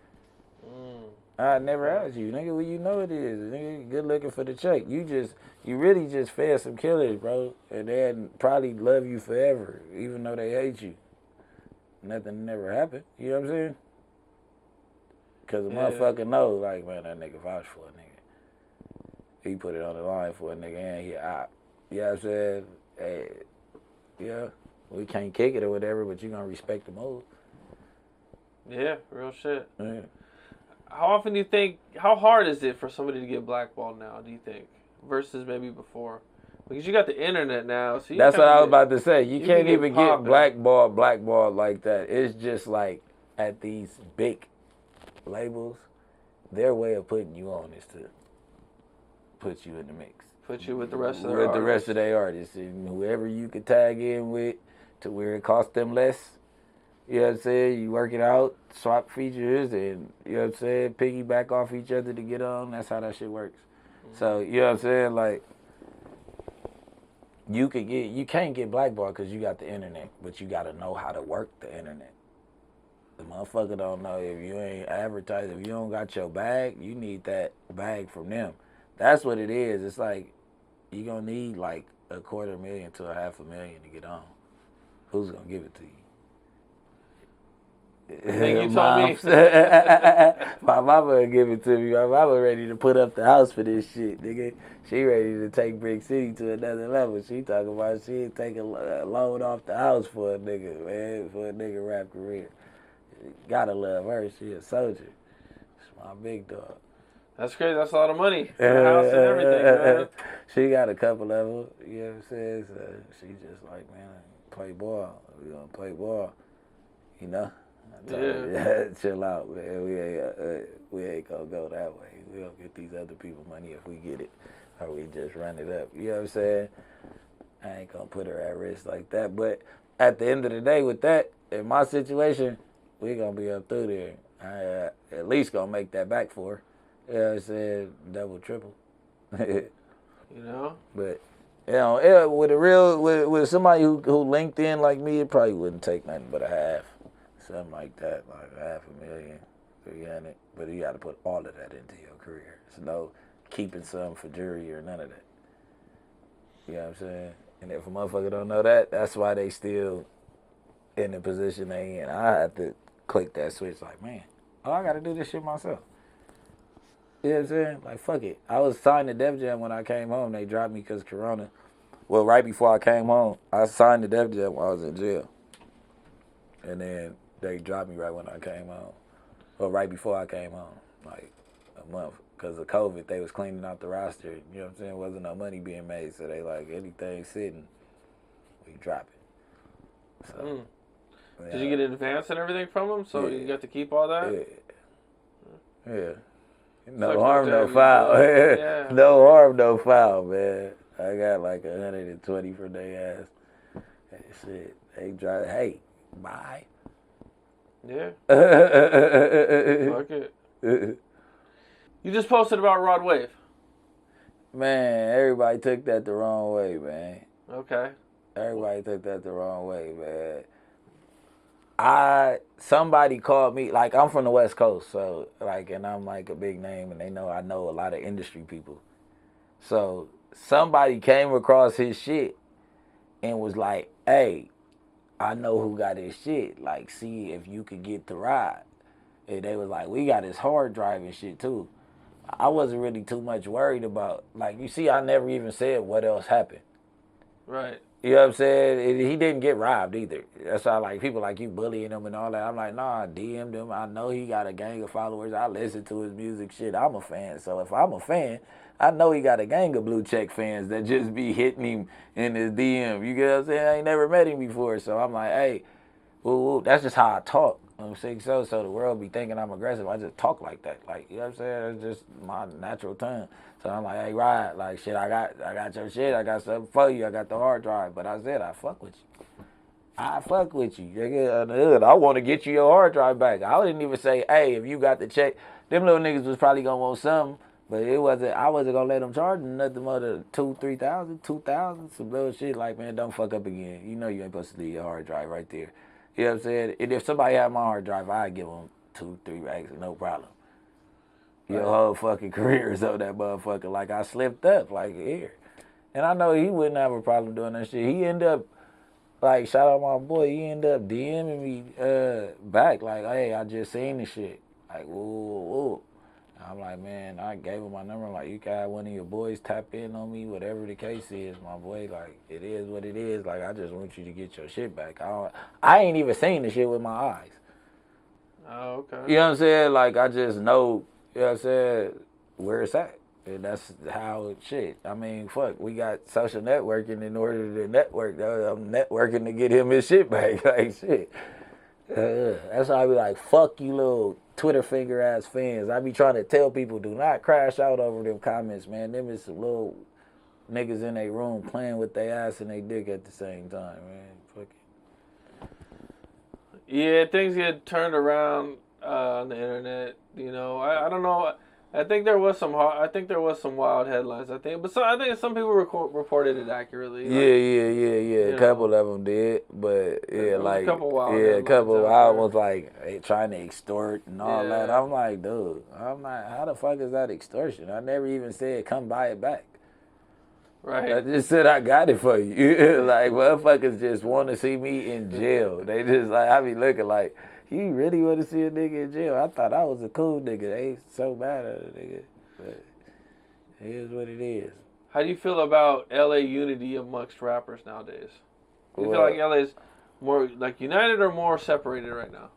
I never asked you, nigga, well, you know it is. Nigga, good looking for the check. You really just fed some killers, bro. And they'd probably love you forever, even though they hate you. Nothing never happened. You know what I'm saying? Because a motherfucker know, like, man, that nigga vouched for a nigga. He put it on the line for a nigga, and he out. You know what I'm saying? Hey, yeah, we can't kick it or whatever, but you're going to respect the move. Yeah, real shit. Yeah. How often do you think, how hard is it for somebody to get blackballed now, do you think, versus maybe before? Because you got the internet now, so That's what I was about to say. You can't even get popping. blackballed like that. It's just like at these big labels, their way of putting you on is to put you in the mix. Put you with the rest of their With artists. the rest of their artists. And whoever you could tag in with to where it costs them less. You know what I'm saying? You work it out, swap features, and, you know what I'm saying, piggyback off each other to get on. That's how that shit works. Mm-hmm. So, you know what I'm saying? Like, you can't get blackballed because you got the internet, but you got to know how to work the internet. The motherfucker don't know if you ain't advertising, if you don't got your bag, you need that bag from them. That's what it is. It's like, you going to need like $250,000 to $500,000 to get on. Who's going to give it to you? I think you told me. My mama would give it to me. My mama ready to put up the house for this shit, nigga. She ready to take Bricc City to another level. She talking about she take a loan off the house for a nigga, man, for a nigga rap career. Gotta love her. She a soldier. She's my big dog. That's crazy. That's a lot of money for the house and everything, man. She got a couple of them. You know what I'm saying? So she just like, man, play ball. We gonna play ball. You know? Yeah. Chill out, man. We ain't gonna go that way. We gonna get these other people money if we get it, or we just run it up. You know what I'm saying? I ain't gonna put her at risk like that. But at the end of the day, with that, in my situation, we gonna be up through there. I at least gonna make that back for her. You know what I'm saying? Double, triple. You know? But you know, with somebody who linked in like me, it probably wouldn't take nothing but a half. Something like that, like $500,000, 300. But you got to put all of that into your career. There's no keeping some for jury or none of that. You know what I'm saying? And if a motherfucker don't know that, that's why they still in the position they in. I had to click that switch like, man, I got to do this shit myself. You know what I'm saying? Like, fuck it. I was signed to Def Jam when I came home. They dropped me because Corona. Well, right before I came home, I signed to Def Jam while I was in jail. And then they dropped me right when I came home. Well, right before I came home, like a month. Because of COVID, they was cleaning out the roster. You know what I'm saying? Wasn't no money being made. So they like, anything sitting, we drop it. So, yeah. Did you get an advance and everything from them? So you got to keep all that? Yeah. No harm, no foul. Yeah. No harm, no foul, man. I got like 120 for their ass. That shit. They drive, hey, bye. Yeah. Fuck it. You just posted about Rod Wave. Man, everybody took that the wrong way, man. Okay. Everybody took that the wrong way, man. Somebody called me, like, I'm from the West Coast, so, like, and I'm, like, a big name, and I know a lot of industry people. So, somebody came across his shit and was like, hey, I know who got his shit. Like, see if you could get the ride. And they was like, we got his hard drive and shit, too. I wasn't really too much worried about, like, you see, I never even said what else happened. Right. You know what I'm saying? He didn't get robbed either. That's why, like, people like you bullying him and all that. I'm like, nah, I DM'd him. I know he got a gang of followers. I listen to his music shit. I'm a fan. So if I'm a fan, I know he got a gang of blue check fans that just be hitting him in his DM. You get what I'm saying? I ain't never met him before. So I'm like, hey, woo, that's just how I talk. I'm 6'0", so the world be thinking I'm aggressive. I just talk like that. Like, you know what I'm saying? It's just my natural tongue. So I'm like, hey, Rod, like, shit, I got your shit. I got something for you. I got the hard drive. But I said, I fuck with you. I fuck with you. I want to get you your hard drive back. I didn't even say, hey, if you got the check. Them little niggas was probably going to want something. But I wasn't going to let them charge them nothing more than $2,000, $3,000, $2,000. Some little shit like, man, don't fuck up again. You know you ain't supposed to leave your hard drive right there. You know what I'm saying? And if somebody had my hard drive, I'd give them 2-3 racks, no problem. Your whole fucking career is on that motherfucker. Like, I slipped up, like, here. And I know he wouldn't have a problem doing that shit. He ended up, like, shout out my boy, he ended up DMing me back, like, hey, I just seen this shit. Like, whoa. I'm like, man, I gave him my number. I'm like, you got one of your boys tap in on me, whatever the case is, my boy. Like, it is what it is. Like, I just want you to get your shit back. I ain't even seen the shit with my eyes. Oh, okay. You know what I'm saying? Like, I just know, you know what I'm saying, where it's at. And that's how it shit. I mean, fuck, we got social networking in order to network. I'm networking to get him his shit back. Like, shit. That's why I be like, fuck you little Twitter finger ass fans. I be trying to tell people, do not crash out over them comments, man. Them is some little niggas in their room playing with their ass and their dick at the same time, man. Fuck it. Yeah, things get turned around on the internet. You know, I don't know. I think there was some wild headlines. I think some people reported it accurately. Yeah. A couple of them did, but yeah, like a couple wild a couple wild ones like trying to extort and all that. I'm like, dude, how the fuck is that extortion? I never even said come buy it back. Right. I just said I got it for you. Like motherfuckers just want to see me in jail. They just like I be looking like. You really want to see a nigga in jail? I thought I was a cool nigga. They ain't so bad at a nigga. But it is what it is. How do you feel about LA unity amongst rappers nowadays? Do you feel like LA is more like united or more separated right now?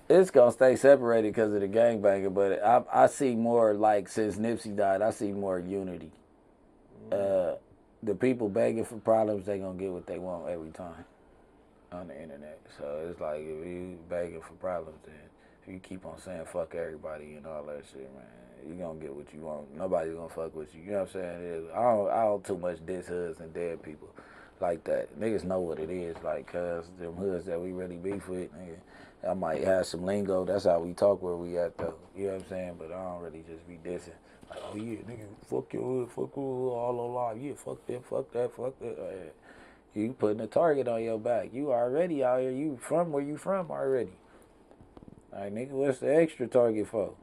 It's going to stay separated because of the gangbanger, but I see more like since Nipsey died, I see more unity. The people begging for problems, they going to get what they want every time. On the internet. So it's like if you begging for problems, then if you keep on saying fuck everybody and all that shit, man, you gonna get what you want. Nobody's gonna fuck with you. You know what I'm saying? I don't too much diss hoods and dead people like that. Niggas know what it is, like, cause them hoods that we really beef with, nigga, I might have some lingo. That's how we talk where we at though. You know what I'm saying? But I don't really just be dissing. Like, oh yeah, nigga, fuck your hood, fuck your hood, all alive. Yeah, fuck that, fuck that, fuck that. You putting a target on your back. You already out here. You from where you from already. Like, nigga, what's the extra target for?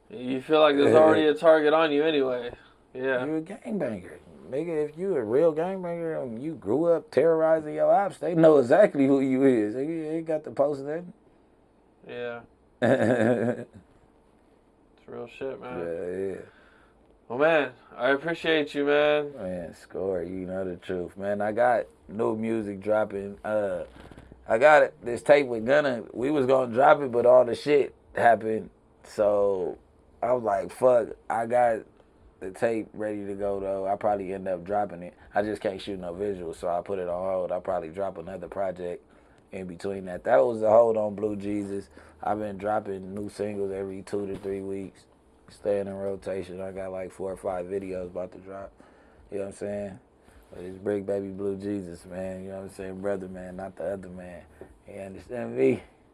You feel like there's already a target on you anyway. Yeah. You a gangbanger. Nigga, if you a real gangbanger and you grew up terrorizing your ops, they know exactly who you is. They ain't got to post nothing. Yeah. It's real shit, man. Yeah. Well, man, I appreciate you, man. Man, score. You know the truth, man. I got new music dropping. I got this tape with Gunna. We was gonna drop it, but all the shit happened. So I was like, fuck. I got the tape ready to go though. I probably end up dropping it. I just can't shoot no visuals, so I put it on hold. I'll probably drop another project in between that. That was the hold on Blue Jesus. I've been dropping new singles every 2 to 3 weeks. Staying in rotation. I got like 4 or 5 videos about to drop. You know what I'm saying? But it's Bricc, baby, Blue Jesus, man. You know what I'm saying? Brother, man, not the other man. You understand me?